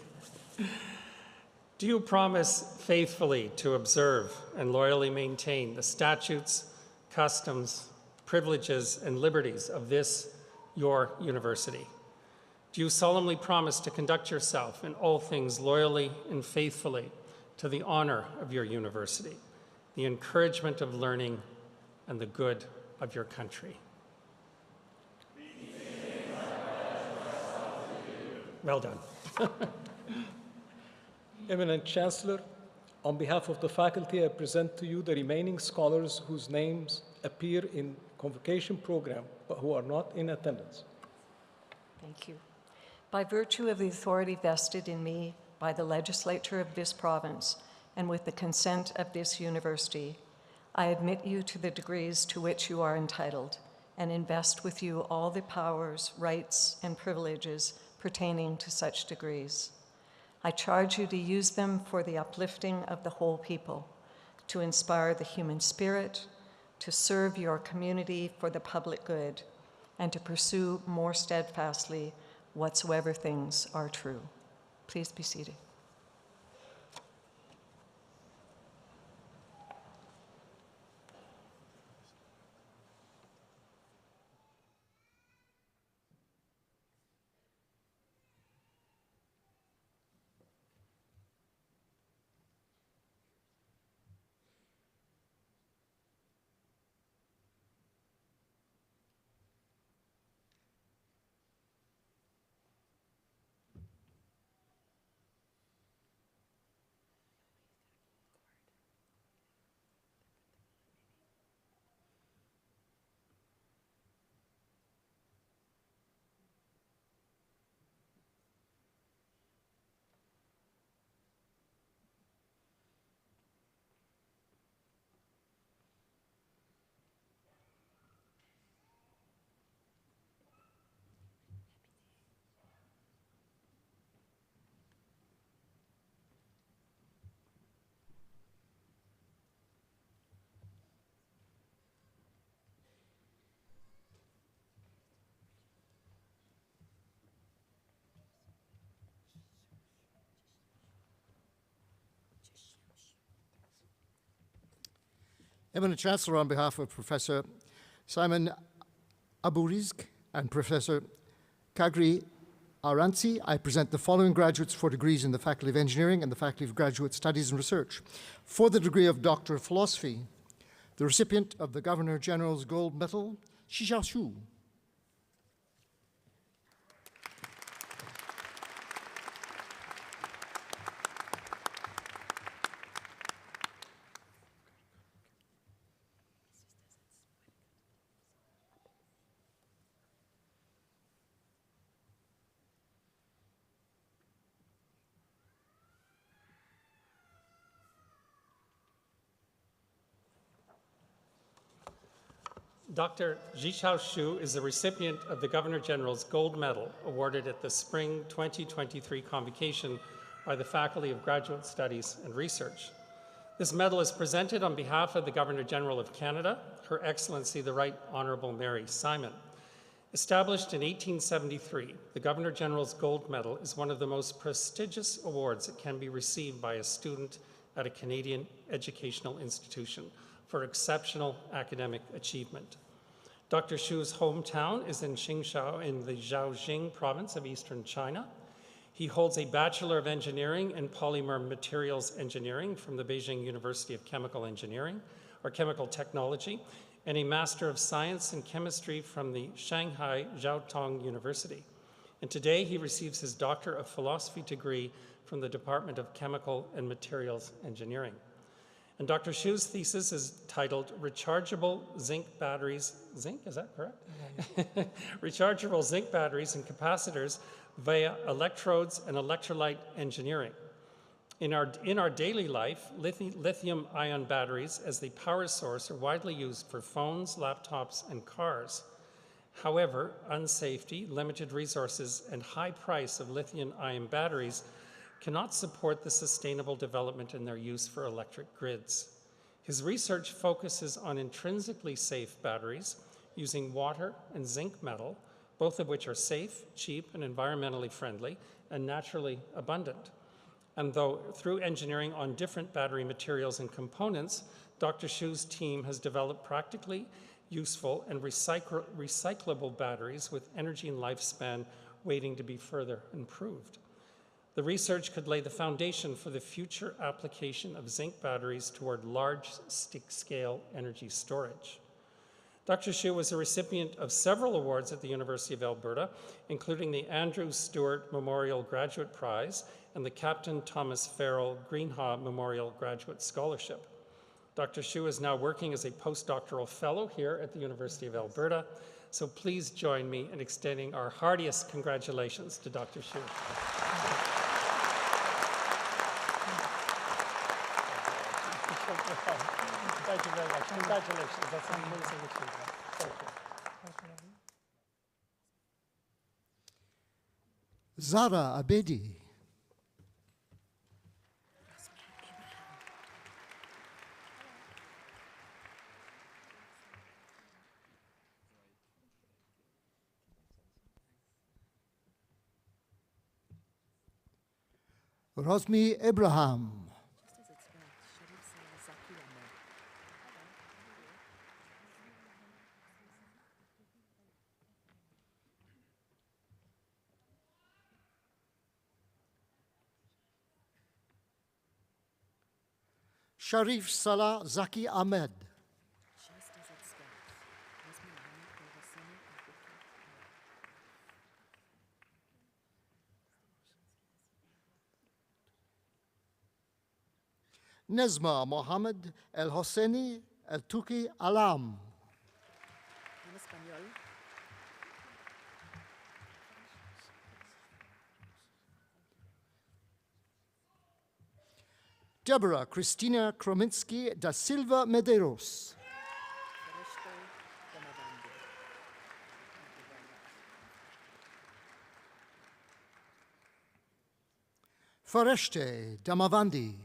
Do you promise faithfully to observe and loyally maintain the statutes, customs, privileges, and liberties of this, your university? Do you solemnly promise to conduct yourself in all things loyally and faithfully to the honor of your university, the encouragement of learning, and the good of your country? Well done. Eminent Chancellor, on behalf of the faculty, I present to you the remaining scholars whose names appear in convocation program, but who are not in attendance. Thank you. By virtue of the authority vested in me by the legislature of this province and with the consent of this university, I admit you to the degrees to which you are entitled and invest with you all the powers, rights, and privileges pertaining to such degrees. I charge you to use them for the uplifting of the whole people, to inspire the human spirit, to serve your community for the public good, and to pursue more steadfastly whatsoever things are true. Please be seated. Eminent Chancellor, on behalf of Professor Simon Aburizk and Professor Kagri Aranci, I present the following graduates for degrees in the Faculty of Engineering and the Faculty of Graduate Studies and Research. For the degree of Doctor of Philosophy, the recipient of the Governor General's Gold Medal, Xi Xiaoshu. Dr. Zhichao Xu is the recipient of the Governor General's Gold Medal awarded at the Spring 2023 Convocation by the Faculty of Graduate Studies and Research. This medal is presented on behalf of the Governor General of Canada, Her Excellency the Right Honourable Mary Simon. Established in 1873, the Governor General's Gold Medal is one of the most prestigious awards that can be received by a student at a Canadian educational institution for exceptional academic achievement. Dr. Xu's hometown is in Qingshao in the Zhaojing province of eastern China. He holds a Bachelor of Engineering in Polymer Materials Engineering from the Beijing University of Chemical Engineering, or Chemical Technology, and a Master of Science in Chemistry from the Shanghai Jiaotong University. And today he receives his Doctor of Philosophy degree from the Department of Chemical and Materials Engineering. And Dr. Xu's thesis is titled Rechargeable Zinc Batteries, zinc, is that correct? Rechargeable zinc batteries and capacitors via electrodes and electrolyte engineering. In our daily life, lithium-ion batteries as the power source are widely used for phones, laptops, and cars. However, unsafety, limited resources, and high price of lithium-ion batteries cannot support the sustainable development in their use for electric grids. His research focuses on intrinsically safe batteries using water and zinc metal, both of which are safe, cheap, and environmentally friendly, and naturally abundant. And though through engineering on different battery materials and components, Dr. Xu's team has developed practically useful and recyclable batteries with energy and lifespan waiting to be further improved. The research could lay the foundation for the future application of zinc batteries toward large-scale energy storage. Dr. Xu was a recipient of several awards at the University of Alberta, including the Andrew Stewart Memorial Graduate Prize and the Captain Thomas Farrell Greenhaw Memorial Graduate Scholarship. Dr. Xu is now working as a postdoctoral fellow here at the University of Alberta, so please join me in extending our heartiest congratulations to Dr. Xu. Thank you very much. Congratulations. That's an amazing achievement. Thank you. Zara Abedi. Rosmi Abraham. Sharif Salah Zaki Ahmed. Nezma Mohammed El Hosseini El Tuki Alam. Deborah Cristina Krominski da Silva Medeiros. Fareshte Damavandi.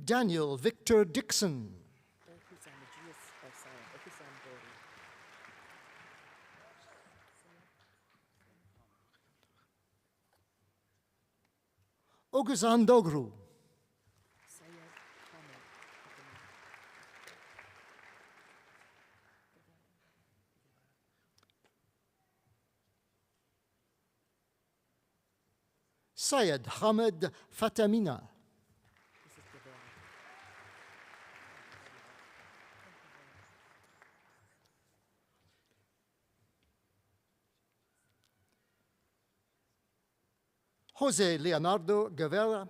Daniel Victor Dixon. Oguzhan Dogru. Syed Hamid Fatamina. Jose Leonardo Guevara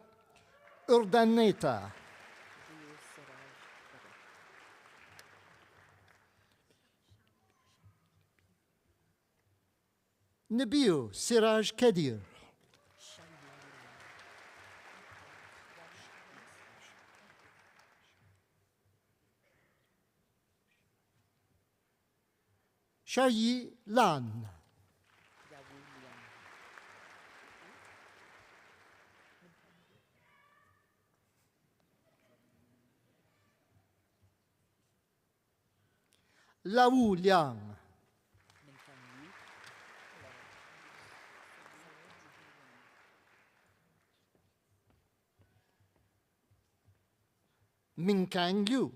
Urdaneta. Nabil Siraj Kedir. Shayi Lan. Lau Liang. Minkang Liu.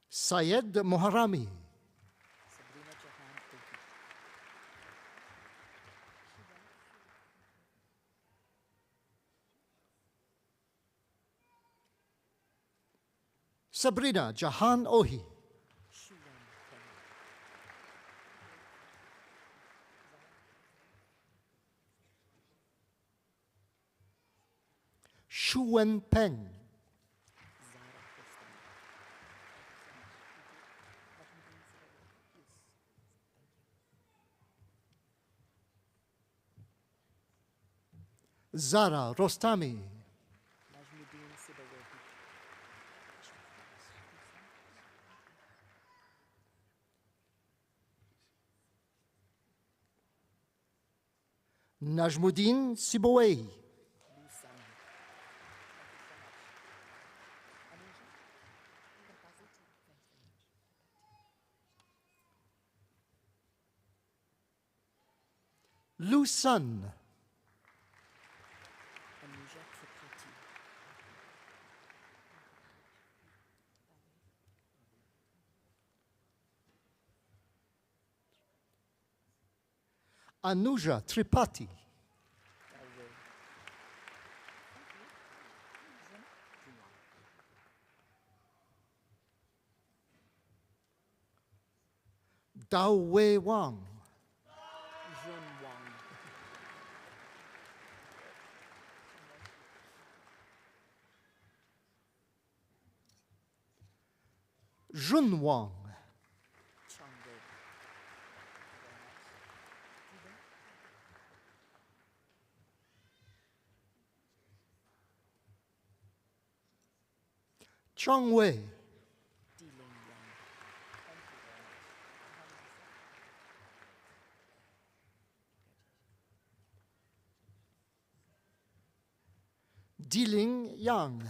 Syed Moharami. Sabrina Jahan Ohi. Shu Wen Peng. Zara Rostami. Najmuddin Sibawai. Lu Sun. Anuja Tripathi. Dao Wei Wang. Jun Wang. Chong Wei. Diling Yang.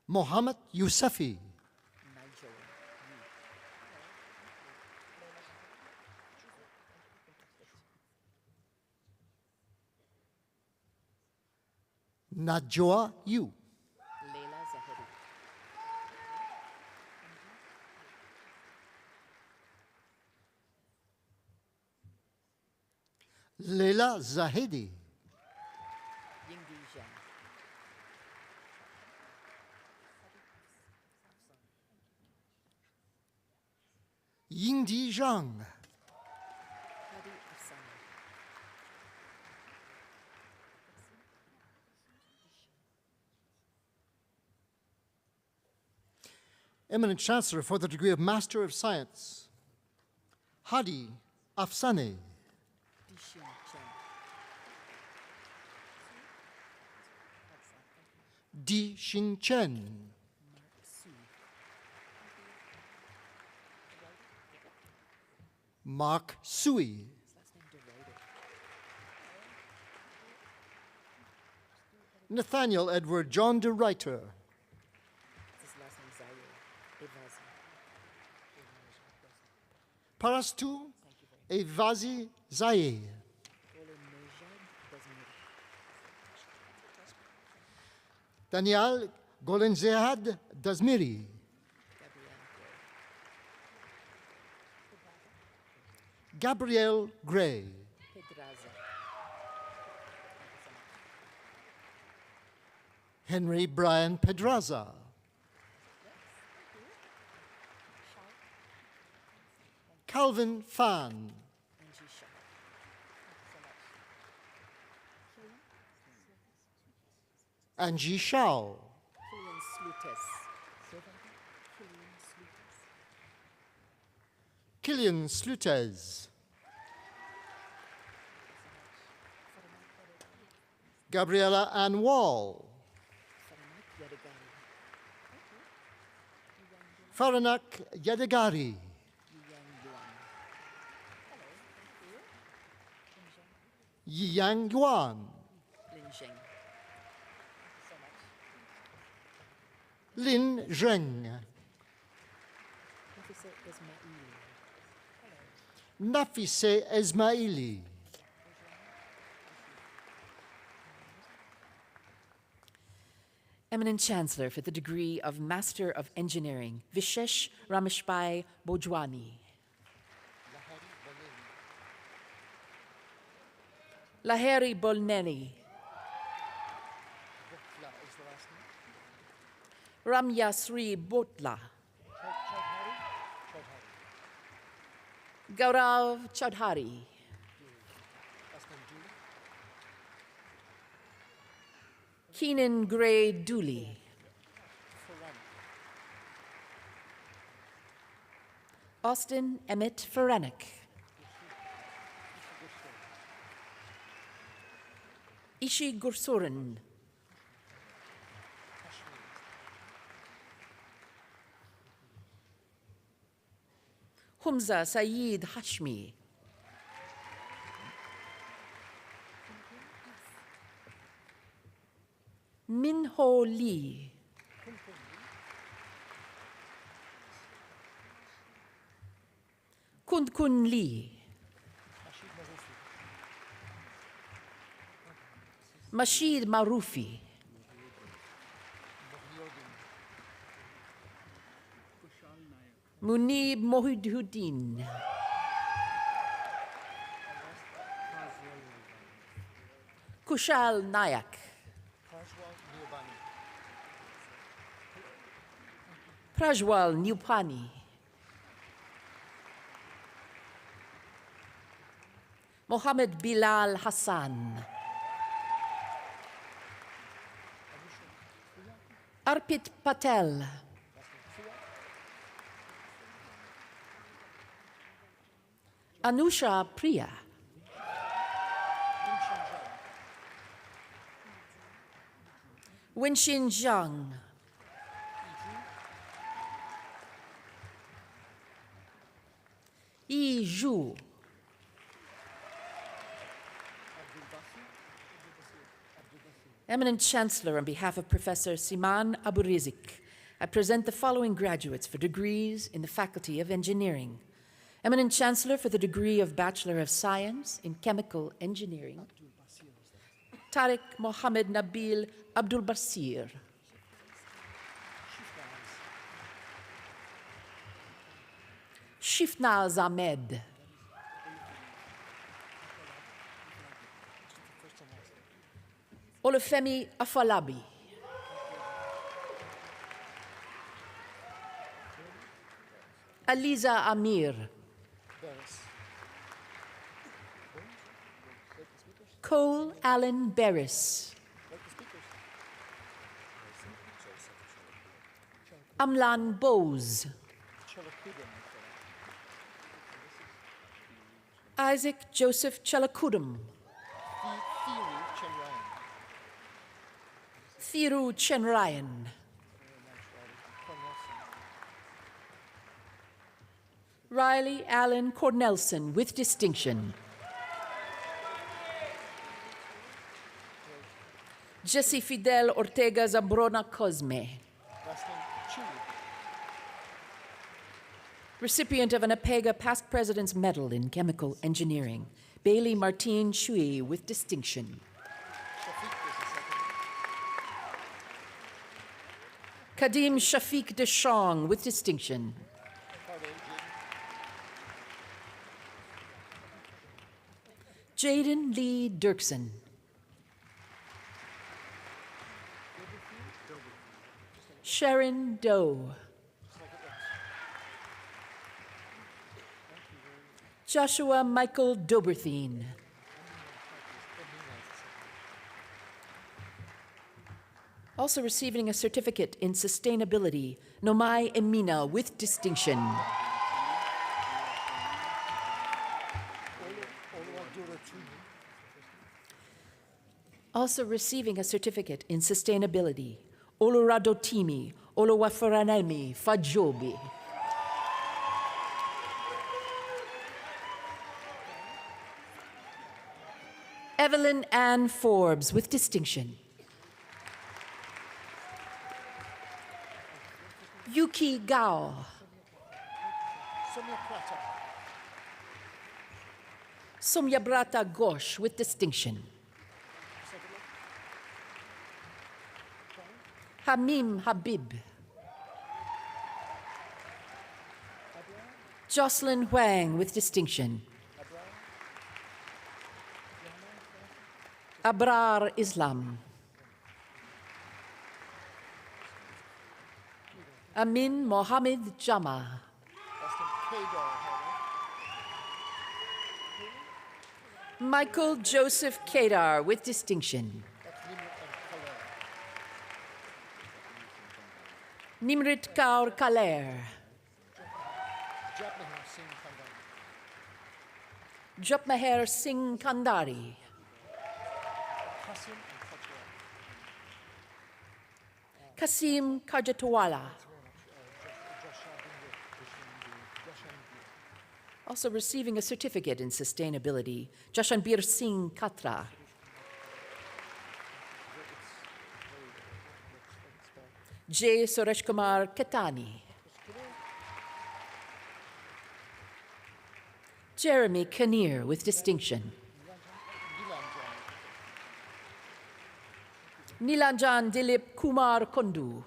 Mohammed Yousefi. Najwa Yu. Leila Zahedi. Yingdi Zhang. Eminent Chancellor for the degree of Master of Science, Hadi Afsane. Di Xin Chen. Mark Sui. Nathaniel Edward John de Reiter. Parastu Evazi Zaye. Daniel Golenzehad Dazmiri. Gabrielle Gray. Henry Brian Pedraza. Calvin Fan. Angie Shao. Killian Slutez. Gabriella Ann Wall. Faranak Yadegari. Yang Yuan. Lin Zheng. Nafise Esmaili. Eminent Chancellor for the degree of Master of Engineering, Vishesh Rameshbai Bojwani. Laheri Bolneni. Ramyasri Botla. Gaurav Chaudhary. Keenan Gray Dooley. Austin Emmett Ferenik. Ishi Gursuran. Humza Saeed Hashmi. Min Ho Lee. Kun Kun Lee. Mashid Marufi. Munib Mohiduddin. Kushal Nayak. Prajwal Nupani. Mohammed Bilal Hassan. Arpit Patel. Anusha Priya. Wenxin Zhang. Yi Zhu. Eminent Chancellor, on behalf of Professor Siman Aburizik, I present the following graduates for degrees in the Faculty of Engineering. Eminent Chancellor for the degree of Bachelor of Science in Chemical Engineering, Tariq Mohammed Nabil Abdul Basir. Shifnaz Ahmed. Olufemi Afalabi. Aliza Amir. Cole Allen Barris. Amlan Bose. Isaac Joseph Chalakudum. Thiru Chenrayan. Riley Allen Cornelson with distinction. Jesse Fidel Ortega Zambrona Cosme. Recipient of an APEGA Past President's Medal in Chemical Engineering, Bailey Martine Chui with distinction. Kadim Shafiq Deshong with distinction. Jaden Lee Dirksen. Sharon Doe. Joshua Michael Doberthien. Also receiving a certificate in sustainability, Nomai Emina with distinction. Also receiving a certificate in sustainability, Oluradotimi Oluwafaranemi Fajobi. Evelyn Ann Forbes with distinction. Yuki Gao. Somyabrata Ghosh with distinction. Hamim Habib. Jocelyn Huang with distinction. Abrar Islam. Amin Mohammed Jama. Michael Joseph Kedar with distinction. Nimrit Kaur Kaler. Jopmeher Singh Kandari. Kasim Karjatwala. Also receiving a certificate in sustainability, Jashanbir Singh Katra. J. Suresh Kumar Ketani. Jeremy Kinnear with distinction. Nilanjan Dilip Kumar Kundu.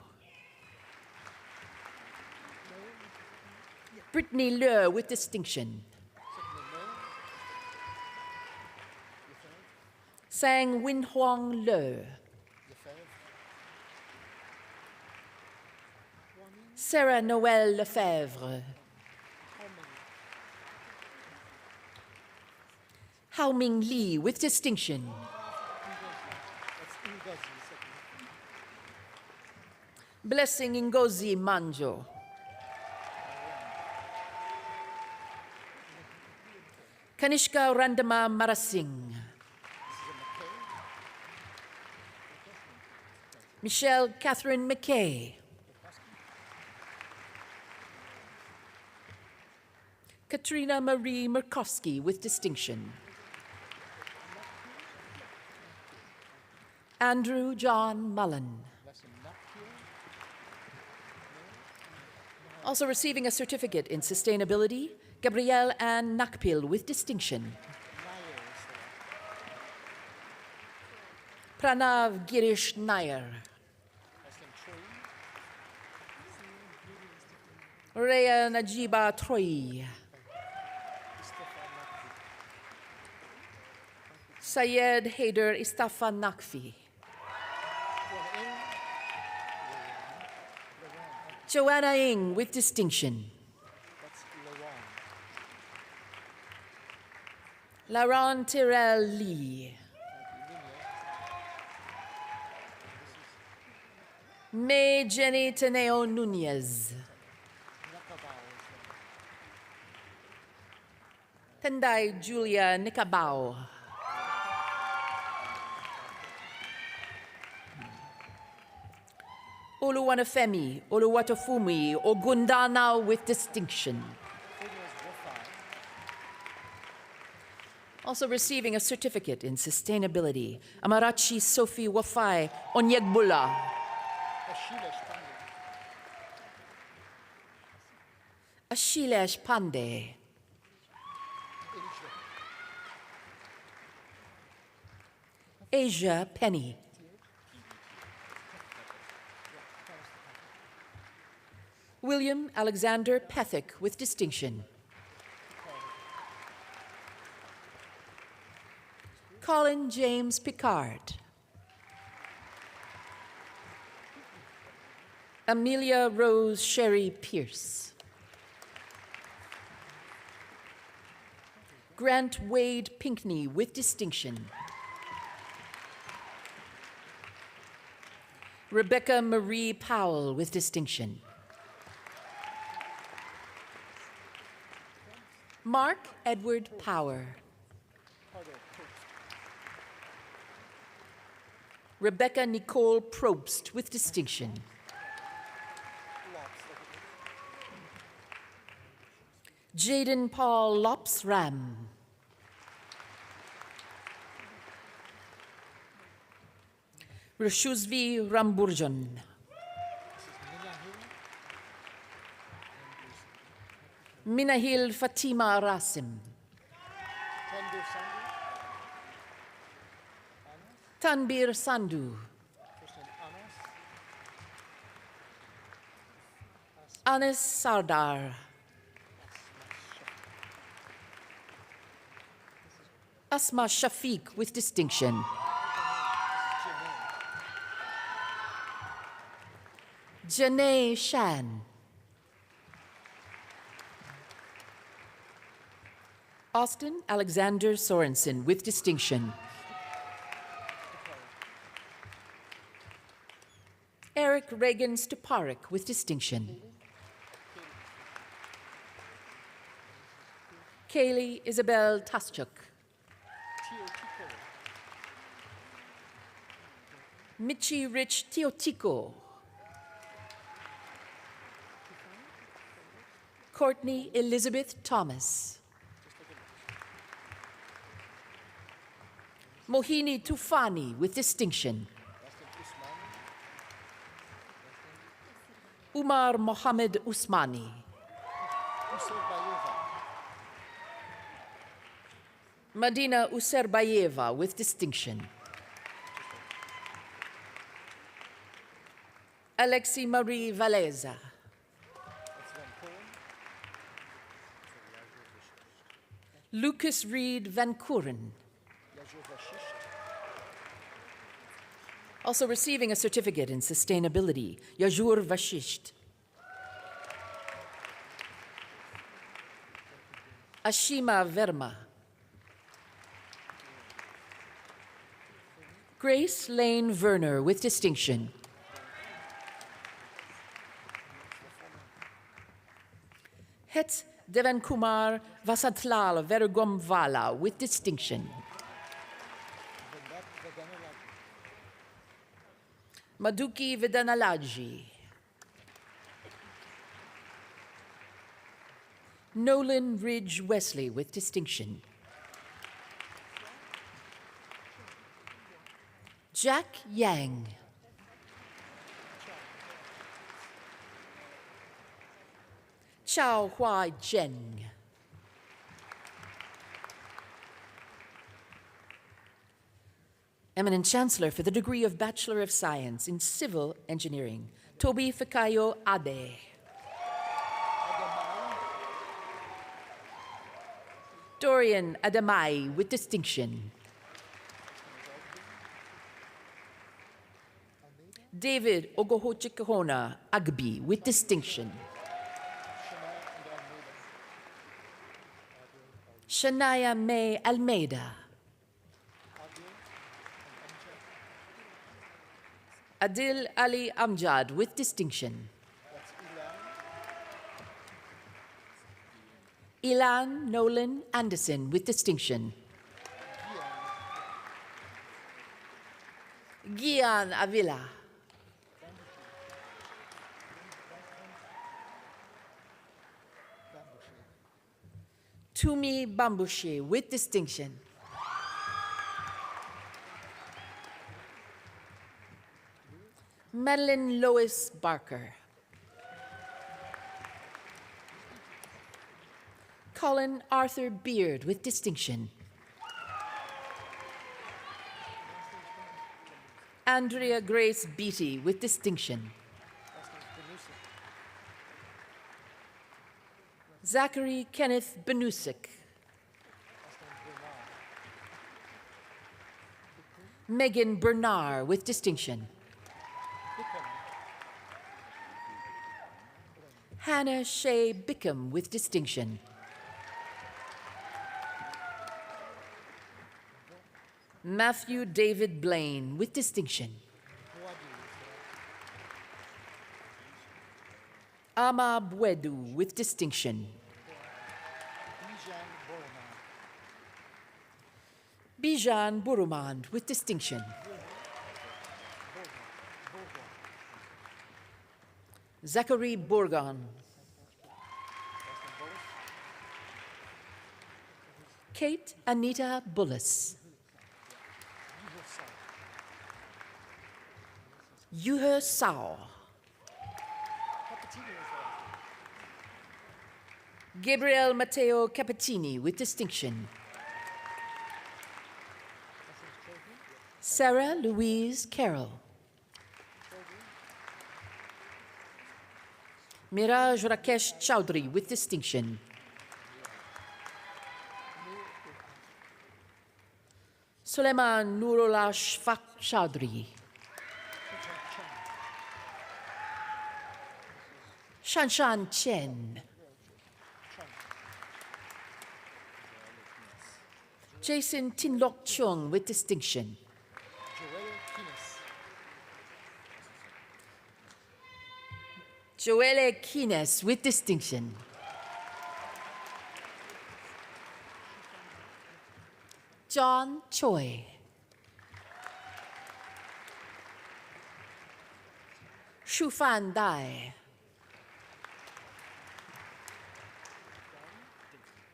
Brittany Le with distinction. Sang Win Huang Le. Sarah Noël Lefebvre. Hao Ming Lee with distinction. Blessing Ngozi Manjo. Kanishka Randama Marasing. Michelle Catherine McKay. Katrina Marie Murkowski with distinction. Andrew John Mullen. Also receiving a certificate in sustainability, Gabrielle Ann Nakpil with distinction. Pranav Girish Nair. Rhea Najiba Troy. Syed Haider Istafa Nakfi. Joanna Ng with distinction. Laron Tyrell Lee. May Jenny Teneo Nunez. Tendai Julia Nikabao. Oluwanafemi, Oluwatofumi, Ogundana with distinction. Also receiving a certificate in sustainability, Amarachi Sophie Wafai Onyegbula. Ashilesh Pandey. Asia Penny. William Alexander Pethick with distinction. Colin James Picard. Amelia Rose Sherry Pierce. Grant Wade Pinkney with distinction. Rebecca Marie Powell with distinction. Mark Edward Power. Rebecca Nicole Probst with distinction. Jaden Paul Lops Ram. Rashuzvi Ramburjan. Minahil Fatima Rasim. Tanbir Sandhu. Anis Sardar. Asma Shafiq with distinction. Janae Shan. Austin Alexander Sorensen with distinction. Eric Reagan Stuparik with distinction. Kaylee Isabel Taschuk. Michi Rich Teotico. Courtney Elizabeth Thomas. Mohini Tufani with distinction. Umar Mohammed Usmani. Madina Userbayeva with distinction. Alexi Marie Valeza. Lucas Reed Van Kuren. Also receiving a certificate in sustainability, Yajur Vashisht. Ashima Verma. Grace Lane Werner with distinction. Het Devan Kumar Vasatlal Vergomvala with distinction. Maduki Vidanalaji. Nolan Ridge Wesley with distinction. Jack Yang. Chao Hua Zheng. Eminent Chancellor for the degree of Bachelor of Science in Civil Engineering, Toby Fikayo Ade. Dorian Adamai with distinction. David Ogohochikahona Agbi with distinction. Shania May Almeida. Adil Ali Amjad with distinction. Ilan Nolan Anderson with distinction. Gian Avila. Tumi Bambushi with distinction. Madeline Lois Barker. Colin Arthur Beard with distinction. Andrea Grace Beatty with distinction. Zachary Kenneth Benusik. Megan Bernard with distinction. Hannah Shea Bickham with distinction. Matthew David Blaine with distinction. Ama Bwedu with distinction. Bijan Burumand with distinction. Zachary Bourgon. Kate Anita Bullis. Yuhe Sao. Gabriel Matteo Cappuccini with distinction. Sarah Louise Carroll. Miraj Rakesh Chowdhury with distinction. Suleiman Nurullah Shfaq Chowdhury. Shanshan Chen. Jason Tinlok Chung with distinction. Joelle Kines with distinction. John Choi. Shufan Dai.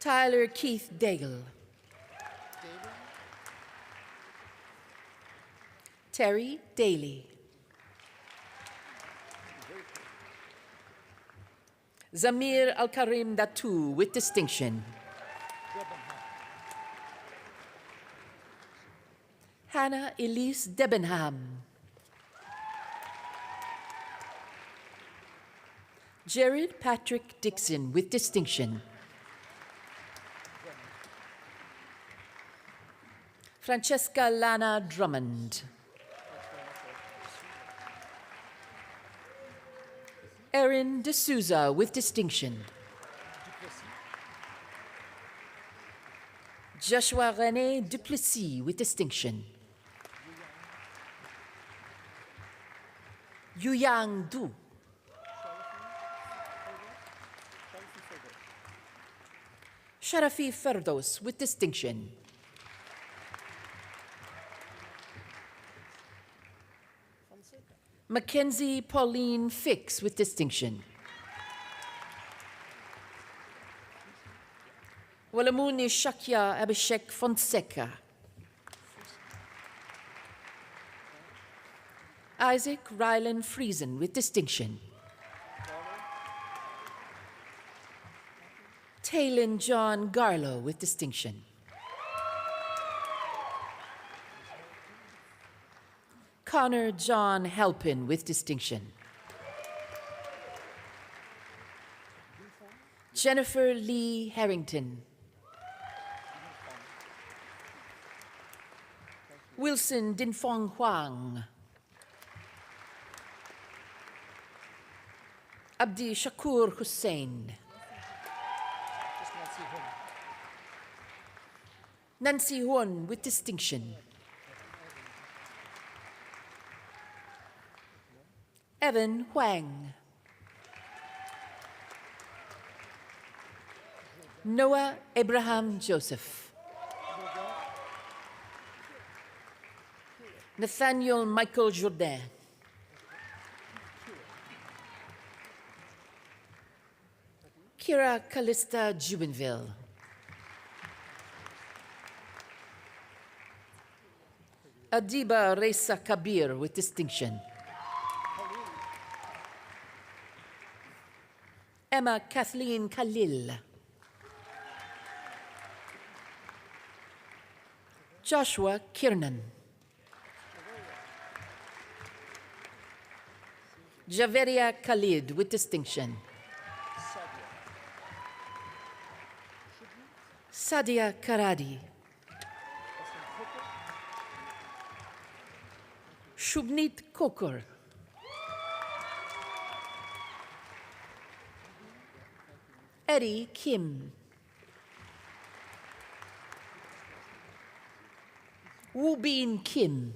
Tyler Keith Daigle. Terry Daly. Zamir Al-Karim Datu with distinction. Hannah Elise Debenham. Jared Patrick Dixon with distinction. Francesca Lana Drummond. Erin D'Souza with distinction. Joshua René Duplessis with distinction. Yuyang Du. Sharafi Ferdos with distinction. Mackenzie Pauline Fix with distinction. Walamuni Shakya Abhishek Fonseca. Isaac Rylan Friesen with distinction. Taylin John Garlow with distinction. Connor John Halpin with distinction. Jennifer Lee Harrington. Wilson Dinfong Huang. Abdi Shakur Hussain. Nancy Huon with distinction. Evan Huang. Noah Abraham Joseph. Nathaniel Michael Jourdain. Kira Callista Jubenville. Adiba Reza Kabir with distinction. Emma Kathleen Khalil. Joshua Kiernan. Javeria Khalid with distinction. Sadia Karadi. Shubnit Kokor. Eddie Kim. Woo Bin Kim.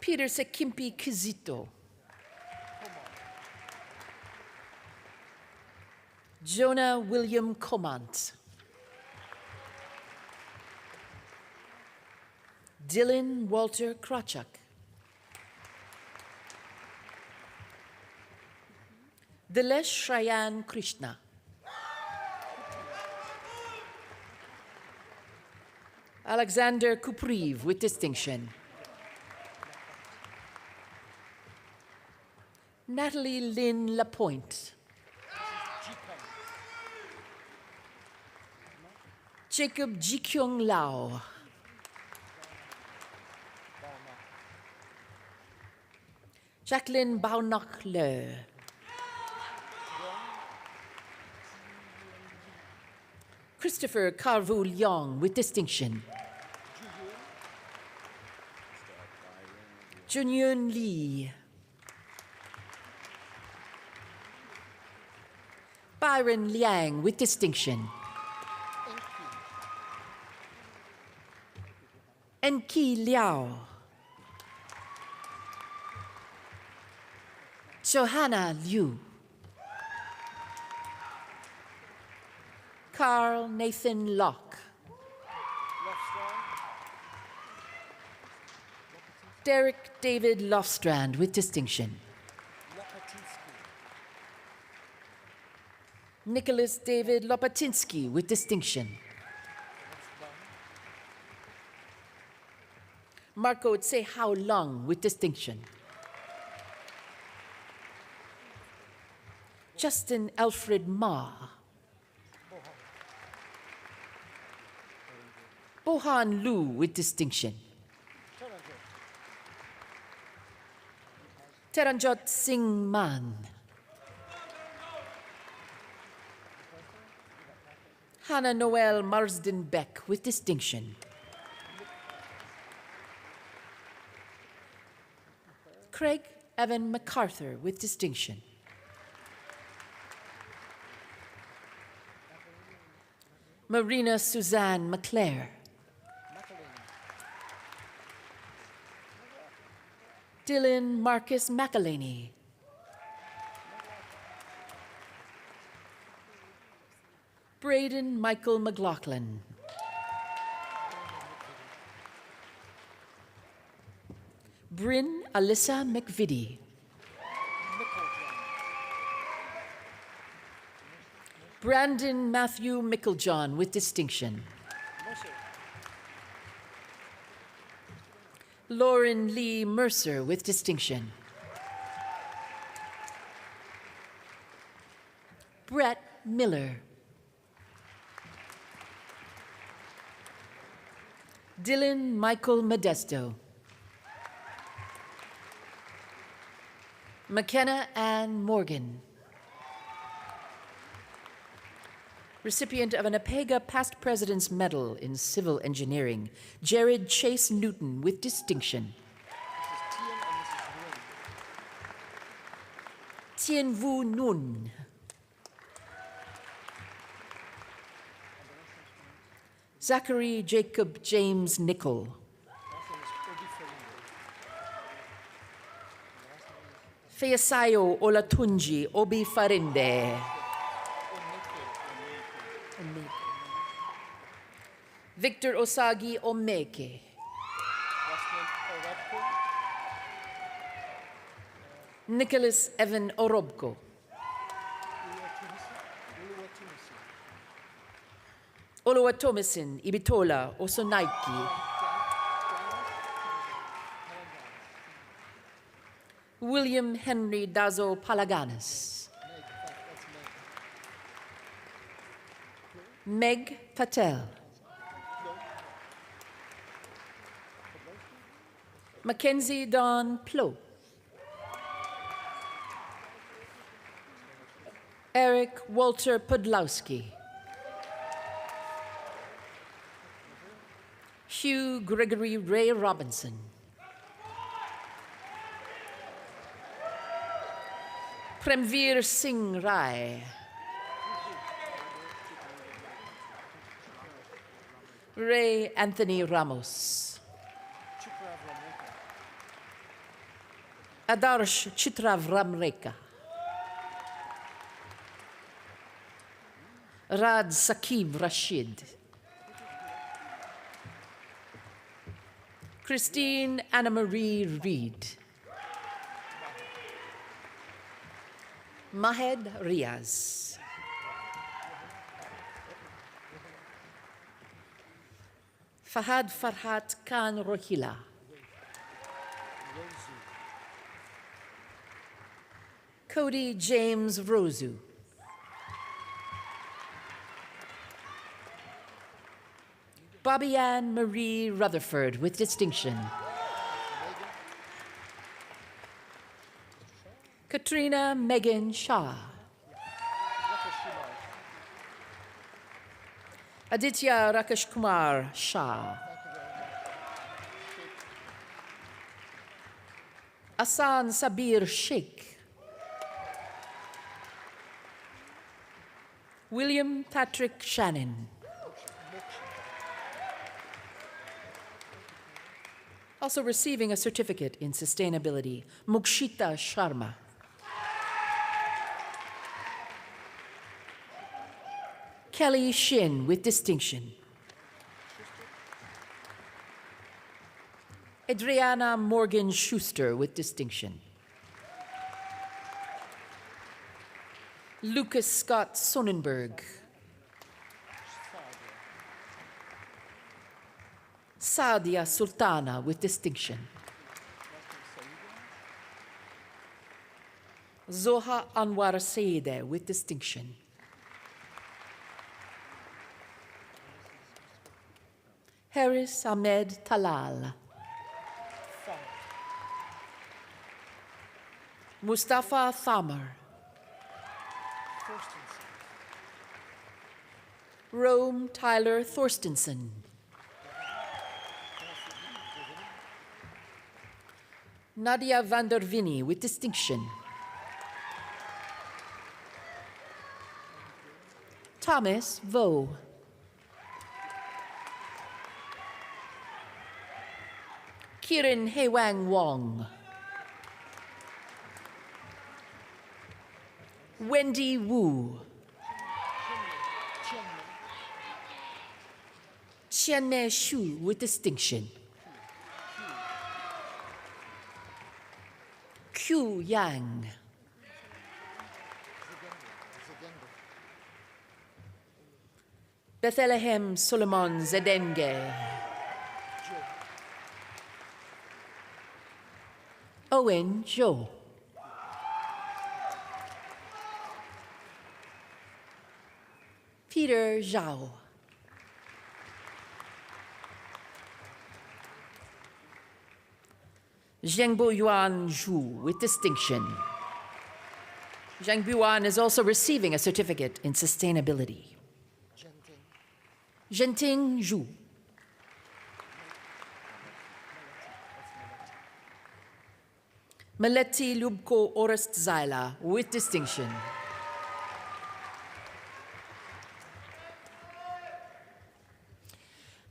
Peter Sekimpi Kizito. Jonah William Comant. Dylan Walter Krawchuk. Dilesh Shrayan Krishna. Alexander Kupriv with distinction. Natalie Lynn Lapointe. Jacob Jikyung Lau. Jacqueline Baunach Le. Christopher Carvu Leong with distinction. Junyun Lee. Byron Liang with distinction. Enki Liao. Johanna Liu. Carl Nathan Locke. Derek David Lofstrand with distinction. Nicholas David Lopatinsky with distinction. Marco Tse Hao Lung with distinction. Justin Alfred Ma. Bohan Lu with distinction. Teranjot Singh Man. Hannah Noel Marsden Beck with distinction. Craig Evan MacArthur with distinction. Marina Suzanne McClare. Dylan Marcus McElhaney. Braden Michael McLaughlin. Bryn Alyssa McVitie. Brandon Matthew Micklejohn with distinction. Lauren Lee Mercer with distinction. Brett Miller. Dylan Michael Modesto. McKenna Ann Morgan. Recipient of an APEGA Past President's Medal in Civil Engineering, Jared Chase Newton with distinction. Tien Vu Nun. Zachary Jacob James Nickel. Feasayo Olatunji Obi Farinde. Victor Osagi Omeke. Nicholas Evan Orobko. Oluwatomisin Ibitola Osonaiki. William Henry Dazo Palaganas. Meg Patel. Mackenzie Dawn Plow. Eric Walter Podlowski. Hugh Gregory Ray Robinson. Premveer Singh Rai. Ray Anthony Ramos. Adarsh Chitravramreka. Rad Sakib Rashid. Christine Anna Marie Reed. Mahed Riaz. Fahad Farhat Khan Rohila. Cody James Rosu. Bobby Ann Marie Rutherford with distinction. Katrina Megan Shah. Aditya Rakesh Kumar Shah. Asan Sabir Sheikh. William Patrick Shannon. Also receiving a certificate in sustainability, Mukshita Sharma. Kelly Shin with distinction. Adriana Morgan Schuster with distinction. Lucas Scott Sonnenberg. Sadia Sultana with distinction. Zoha Anwar Saideh with distinction. Harris Ahmed Talal. Mustafa Thamar. Rome Tyler Thorstensen. Nadia van der Vinny with distinction. Thomas Vo. Kirin Hewang Wong. Wendy Wu. Qianmei Xu with distinction. Q Yang. Bethlehem Solomon Zedenge. Owen Zhou. Peter Zhao. Zhengbo Yuan Zhu with distinction. Zhang Buan is also receiving a certificate in sustainability. Zhenting Zhu. Meleti Lubko Orest Zaila with distinction.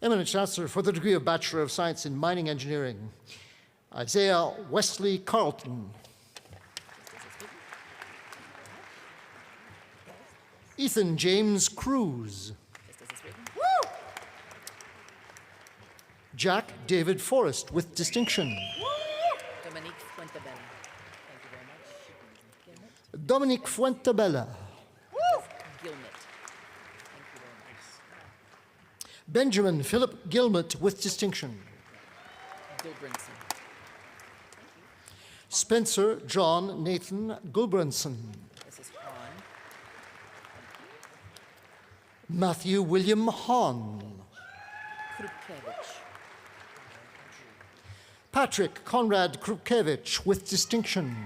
Eminent Chancellor, for the degree of Bachelor of Science in Mining Engineering, Isaiah Wesley Carlton. Ethan James Cruz. Jack David Forrest with distinction. Dominique Fuentabella. Benjamin Philip Gilmot with distinction. Spencer John Nathan Gulbranson. This is Han. Matthew William Hahn. Krupkevich. Patrick Conrad Krupkevich with distinction.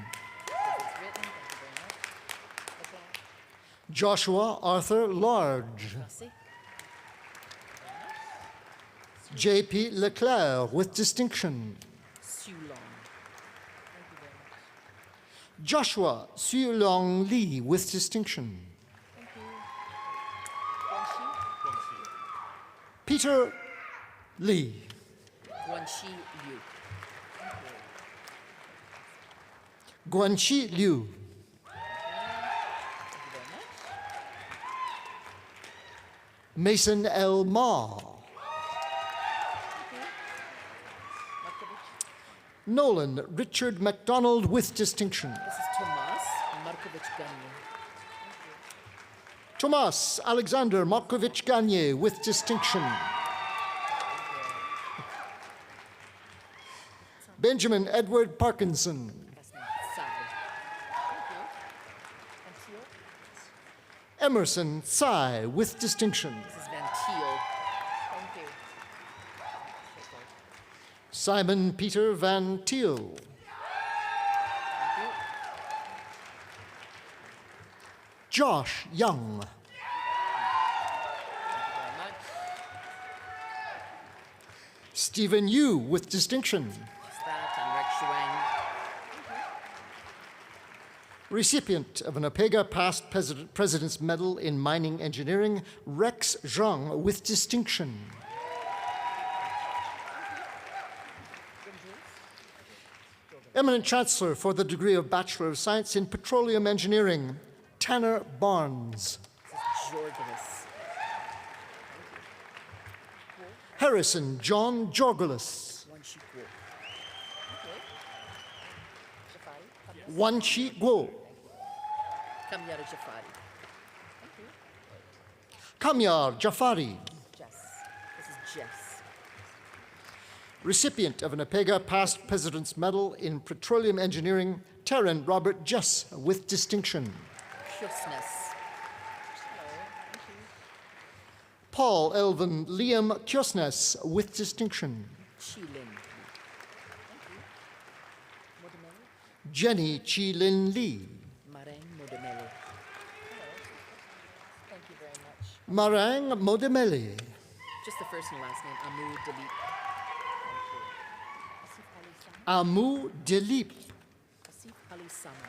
Joshua Arthur Large. J.P. Leclerc with distinction. Joshua Siulong Lee with distinction. Peter Lee. Guanxi Liu. Guanxi Liu. Mason L. Ma. Nolan Richard MacDonald with distinction. This is Tomas Markovich Gagne. Tomas Alexander Markovich Gagne with distinction. Benjamin Edward Parkinson. Emerson Tsai with distinction. This is Van Thiel. Thank you. Simon Peter Van Thiel. Josh Young. Stephen Yu with distinction. Recipient of an APEGA Past President's Medal in Mining Engineering, Rex Zhang with distinction. Eminent Chancellor for the degree of Bachelor of Science in Petroleum Engineering, Tanner Barnes. Jorgelis. Harrison John Jorgelis. Wanshi Guo. Kamyar Jafari. Kamyar Jafari. Jess. This is Jess. Recipient of an APEGA Past President's Medal in Petroleum Engineering, Taryn Robert Jess with distinction. Kjosnes. Paul Elvin Liam Kjosnes with distinction. Chilin. Jenny Chi Lin Lee. Marang Modemele. Thank you very much. Marang Modemele. Just the first and last name, Amu Dilip. Amu Dilip. Asif Ali Samo.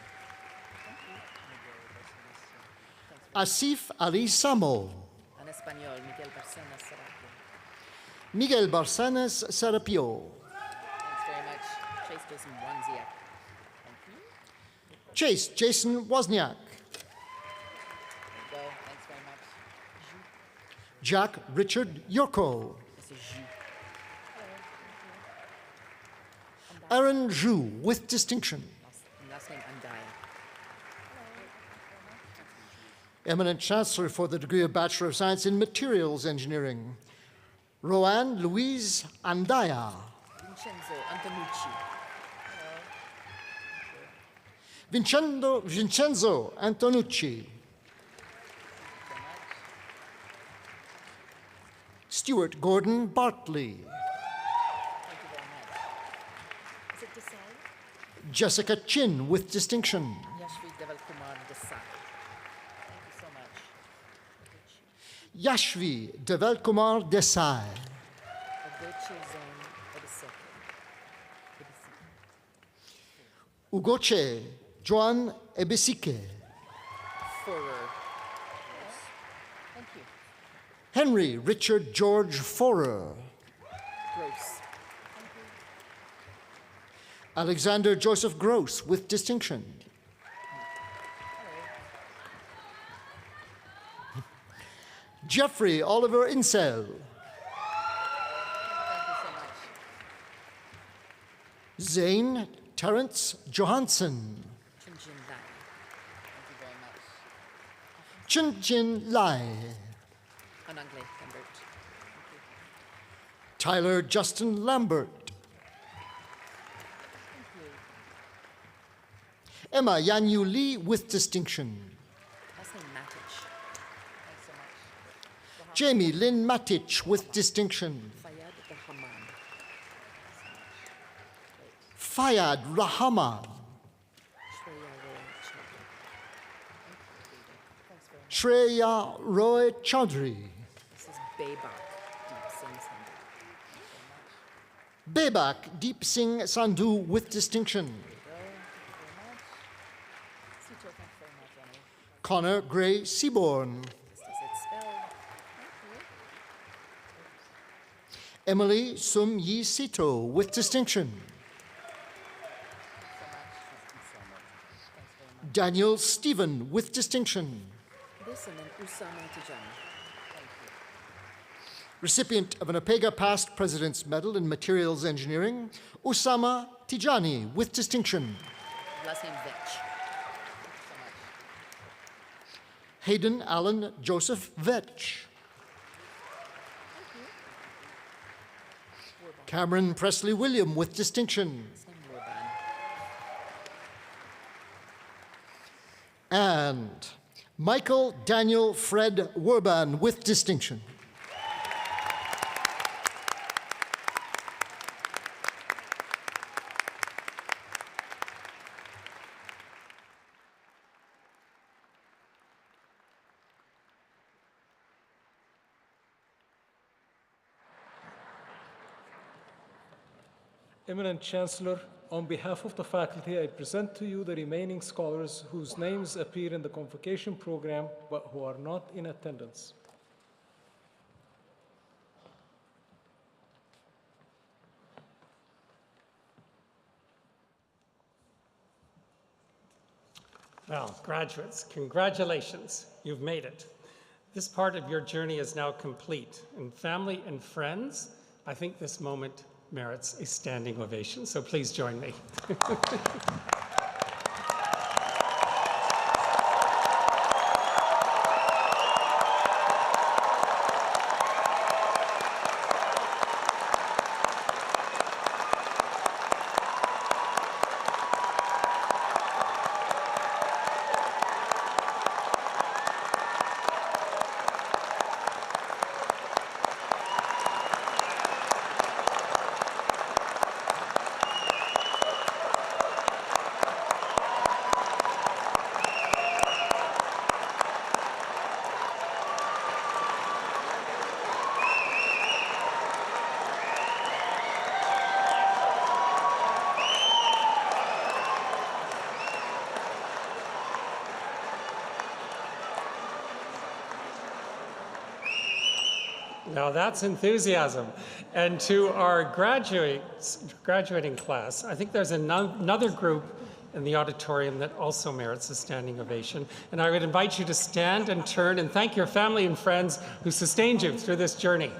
Asif Ali Samo. En español, Miguel Barcenas Serapio. Miguel Barcenas Serapio. Thanks very much. Chase Jason Wanziak. Chase Jason Wozniak. There you go. Thanks very much. Jack Richard Yurko. This is Ju. Aaron Zhu with distinction. Last name Andaya. Eminent Chancellor for the degree of Bachelor of Science in Materials Engineering, Roanne Louise Andaya. Vincenzo Antonucci. Vincenzo Antonucci. Stuart Gordon Bartley. Thank you very much. Is it Desai? Jessica Chin with distinction. Yashvi Deval Kumar Desai. Thank you so much. Yashvi Devalkumar Desai. Ogoche Zone Odiseke. Ugoche Joan Ebisike. Forer. Thank you. Henry Richard George Forer. Gross. Alexander Joseph Gross with distinction. Jeffrey Oliver Insel. Thank you so much. Zane Terrence Johansson. Chinjin Lai. Thank you very much. Chinjin Lai. En anglais, Lambert. Tyler Justin Lambert. Emma Yanyu Lee with distinction. Last name Matic. Thanks so much. Jamie Lynn Matic with distinction. Fayad Rahman. Shreya Roy Chaudhry. This is Bebak Deep Singh Sandhu. Bebak Deep Singh Sandhu with distinction. Connor Gray Seaborn. Emily Sum Yi Sito with distinction. Daniel Stephen with distinction. This and then Usama Tijani. Recipient of an APEGA Past President's Medal in Materials Engineering, Usama Tijani with distinction. Last name Vetch. Hayden Allen Joseph Vetch. Cameron Presley William with distinction. And Michael Daniel Fred Werban with distinction. Eminent Chancellor, on behalf of the faculty, I present to you the remaining scholars whose names appear in the convocation program but who are not in attendance. Well, graduates, congratulations, you've made it. This part of your journey is now complete. And family and friends, I think this moment merits a standing ovation, so please join me. Now that's enthusiasm. And to our graduating class, I think there's another group in the auditorium that also merits a standing ovation. And I would invite you to stand and turn and thank your family and friends who sustained you through this journey.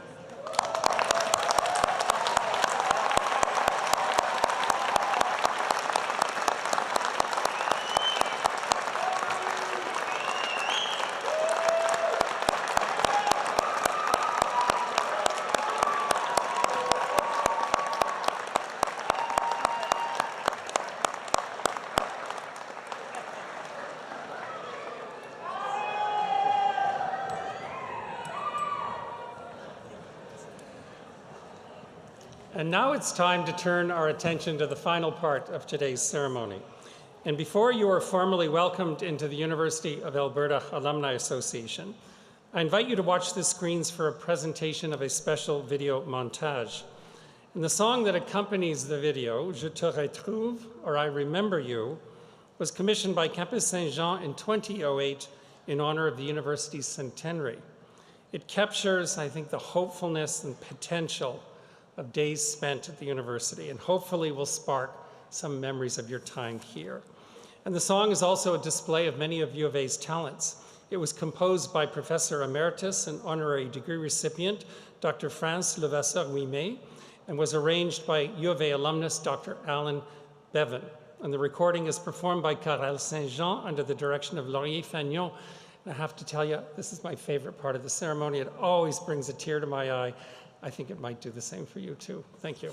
And now it's time to turn our attention to the final part of today's ceremony. And before you are formally welcomed into the University of Alberta Alumni Association, I invite you to watch the screens for a presentation of a special video montage. And the song that accompanies the video, Je te retrouve, or I Remember You, was commissioned by Campus Saint-Jean in 2008 in honor of the university's centenary. It captures, I think, the hopefulness and potential of days spent at the university, and hopefully will spark some memories of your time here. And the song is also a display of many of U of A's talents. It was composed by Professor Emeritus and Honorary Degree recipient, Dr. France Levasseur-Ouimet, and was arranged by U of A alumnus, Dr. Alan Bevan. And the recording is performed by Karel Saint-Jean under the direction of Laurier Fagnon. And I have to tell you, this is my favorite part of the ceremony. It always brings a tear to my eye. I think it might do the same for you too. Thank you.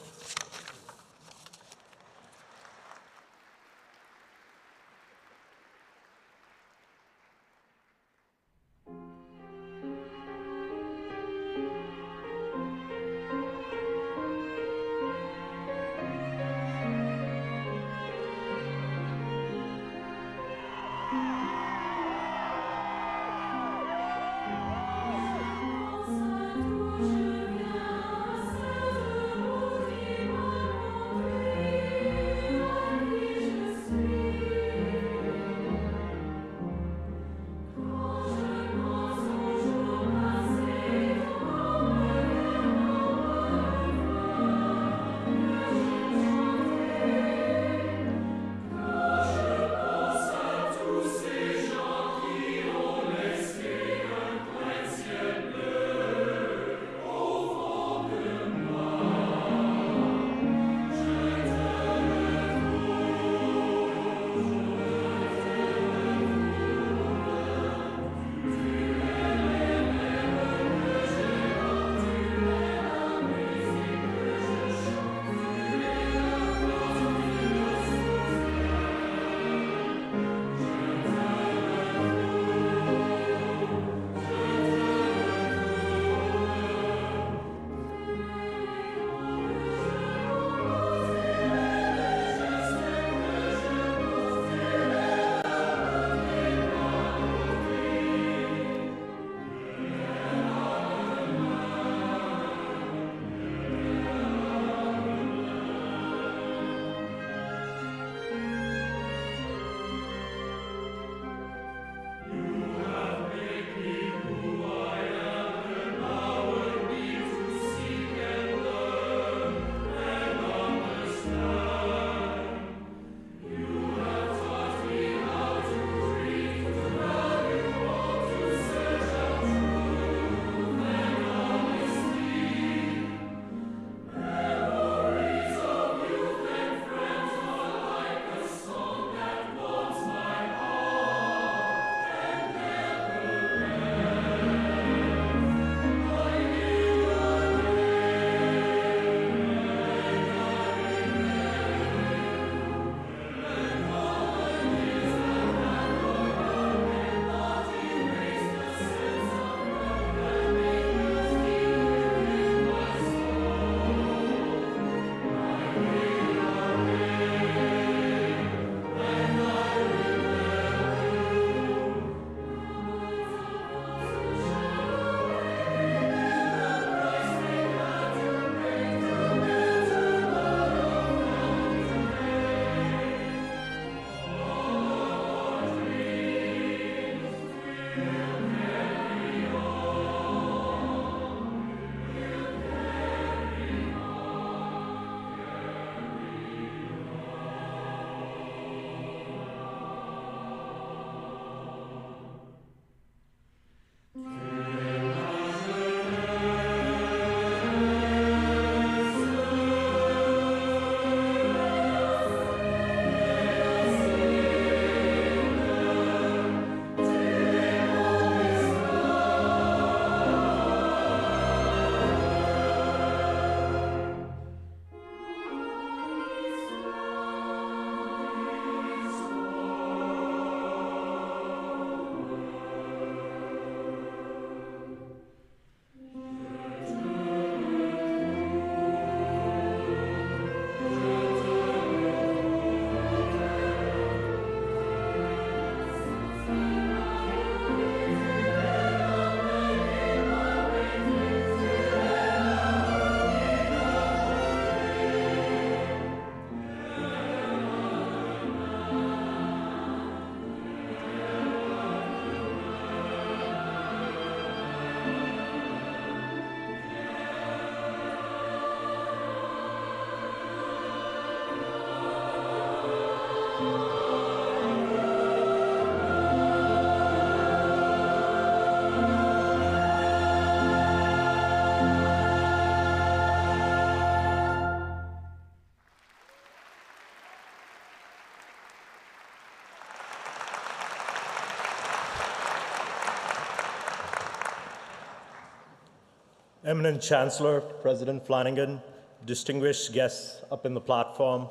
Eminent Chancellor, President Flanagan, distinguished guests up in the platform,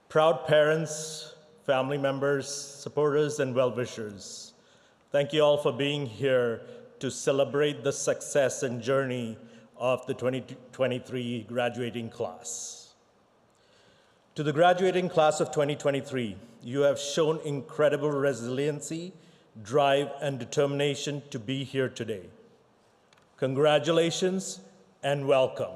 proud parents, family members, supporters, and well-wishers. Thank you all for being here to celebrate the success and journey of the 2023 graduating class. To the graduating class of 2023, you have shown incredible resiliency, drive, and determination to be here today. Congratulations and welcome.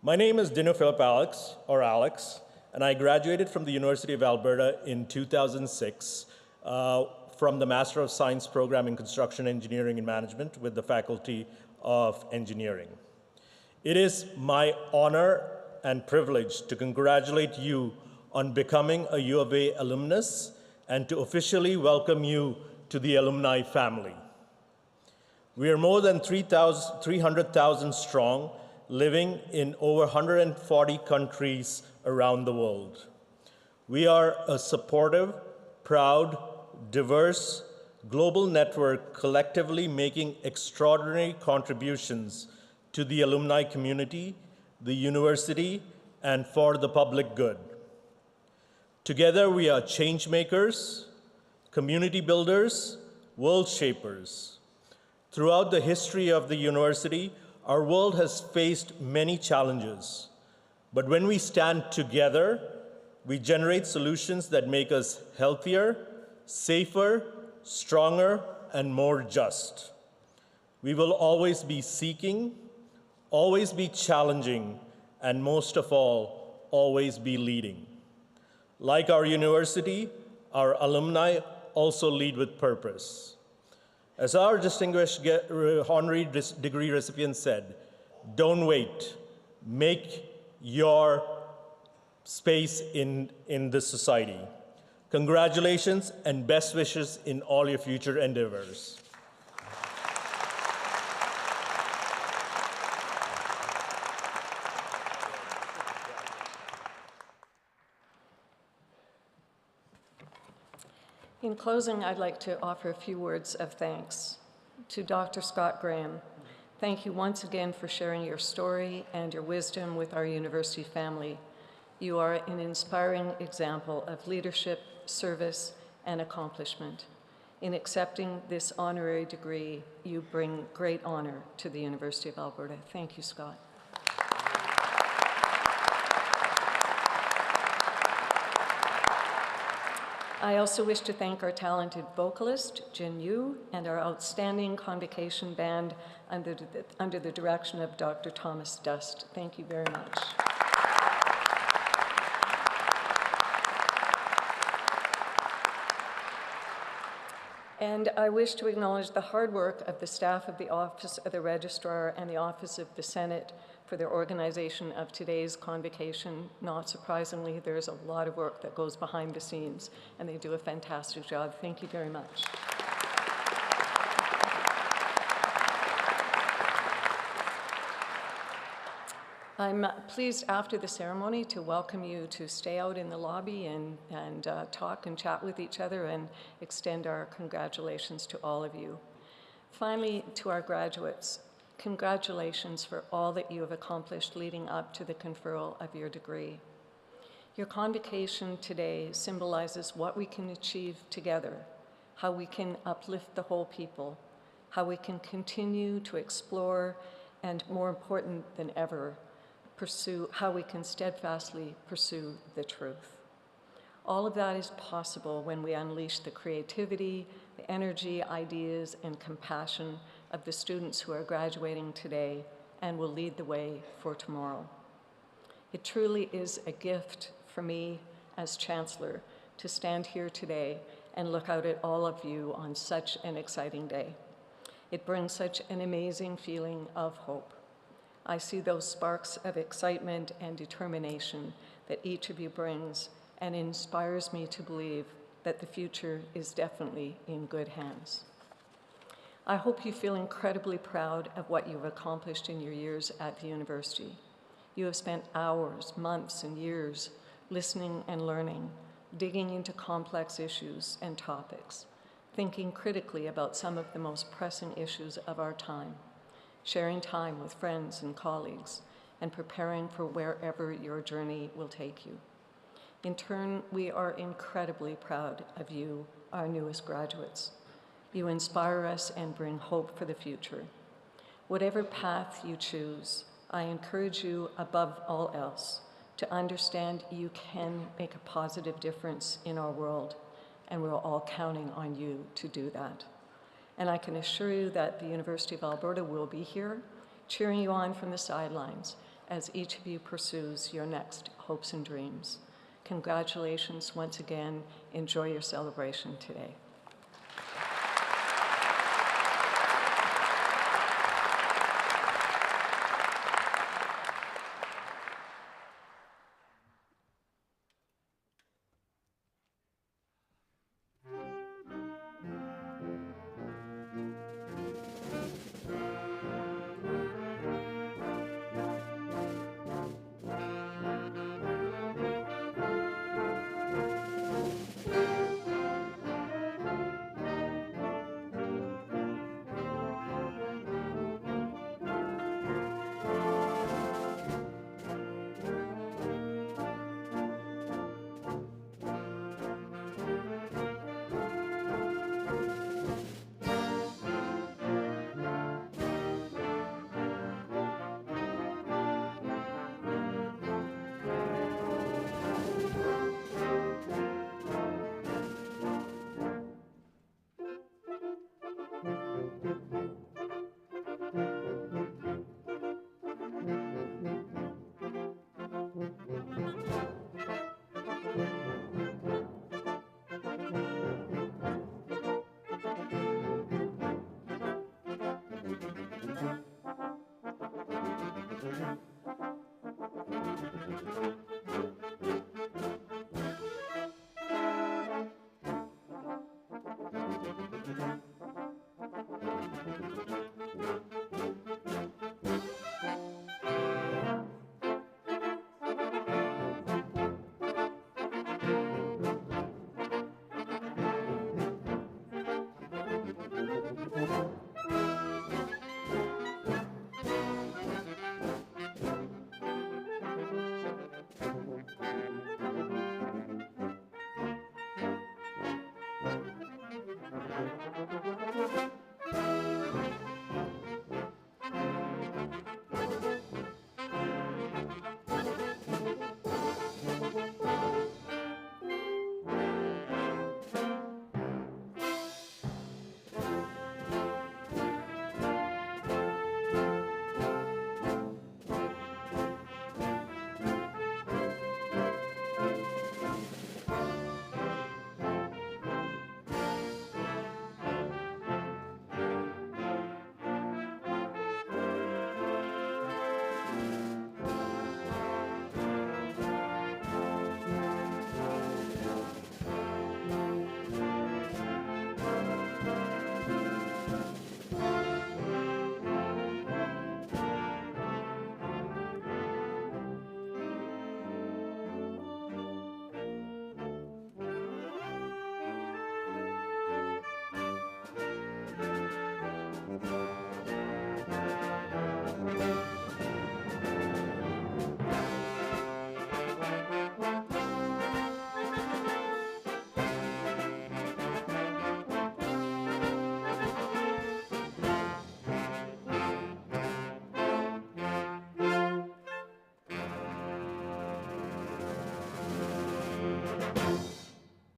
My name is Dino Philip Alex, and I graduated from the University of Alberta in 2006 from the Master of Science program in Construction Engineering and Management with the Faculty of Engineering. It is my honor and privilege to congratulate you on becoming a U of A alumnus and to officially welcome you to the alumni family. We are more than 300,000 strong, living in over 140 countries around the world. We are a supportive, proud, diverse, global network collectively making extraordinary contributions to the alumni community, the university, and for the public good. Together, we are change makers, community builders, world shapers. Throughout the history of the university, our world has faced many challenges. But when we stand together, we generate solutions that make us healthier, safer, stronger, and more just. We will always be seeking, always be challenging, and most of all, always be leading. Like our university, our alumni also lead with purpose. As our distinguished honorary degree recipient said, don't wait, make your space in this society. Congratulations and best wishes in all your future endeavors. In closing, I'd like to offer a few words of thanks to Dr. Scott Graham. Thank you once again for sharing your story and your wisdom with our university family. You are an inspiring example of leadership, service, and accomplishment. In accepting this honorary degree, you bring great honor to the University of Alberta. Thank you, Scott. I also wish to thank our talented vocalist, Jin Yu, and our outstanding Convocation band under the direction of Dr. Thomas Dust. Thank you very much. And I wish to acknowledge the hard work of the staff of the Office of the Registrar and the Office of the Senate for their organization of today's convocation. Not surprisingly, there's a lot of work that goes behind the scenes, and they do a fantastic job. Thank you very much. I'm pleased after the ceremony to welcome you to stay out in the lobby and talk and chat with each other and extend our congratulations to all of you. Finally, to our graduates, congratulations for all that you have accomplished leading up to the conferral of your degree. Your convocation today symbolizes what we can achieve together, how we can uplift the whole people, how we can continue to explore, and more important than ever, how we can steadfastly pursue the truth. All of that is possible when we unleash the creativity, the energy, ideas, and compassion of the students who are graduating today and will lead the way for tomorrow. It truly is a gift for me as Chancellor to stand here today and look out at all of you on such an exciting day. It brings such an amazing feeling of hope. I see those sparks of excitement and determination that each of you brings and inspires me to believe that the future is definitely in good hands. I hope you feel incredibly proud of what you've accomplished in your years at the university. You have spent hours, months, and years listening and learning, digging into complex issues and topics, thinking critically about some of the most pressing issues of our time, sharing time with friends and colleagues, and preparing for wherever your journey will take you. In turn, we are incredibly proud of you, our newest graduates. You inspire us and bring hope for the future. Whatever path you choose, I encourage you above all else to understand you can make a positive difference in our world, and we're all counting on you to do that. And I can assure you that the University of Alberta will be here, cheering you on from the sidelines as each of you pursues your next hopes and dreams. Congratulations once again. Enjoy your celebration today.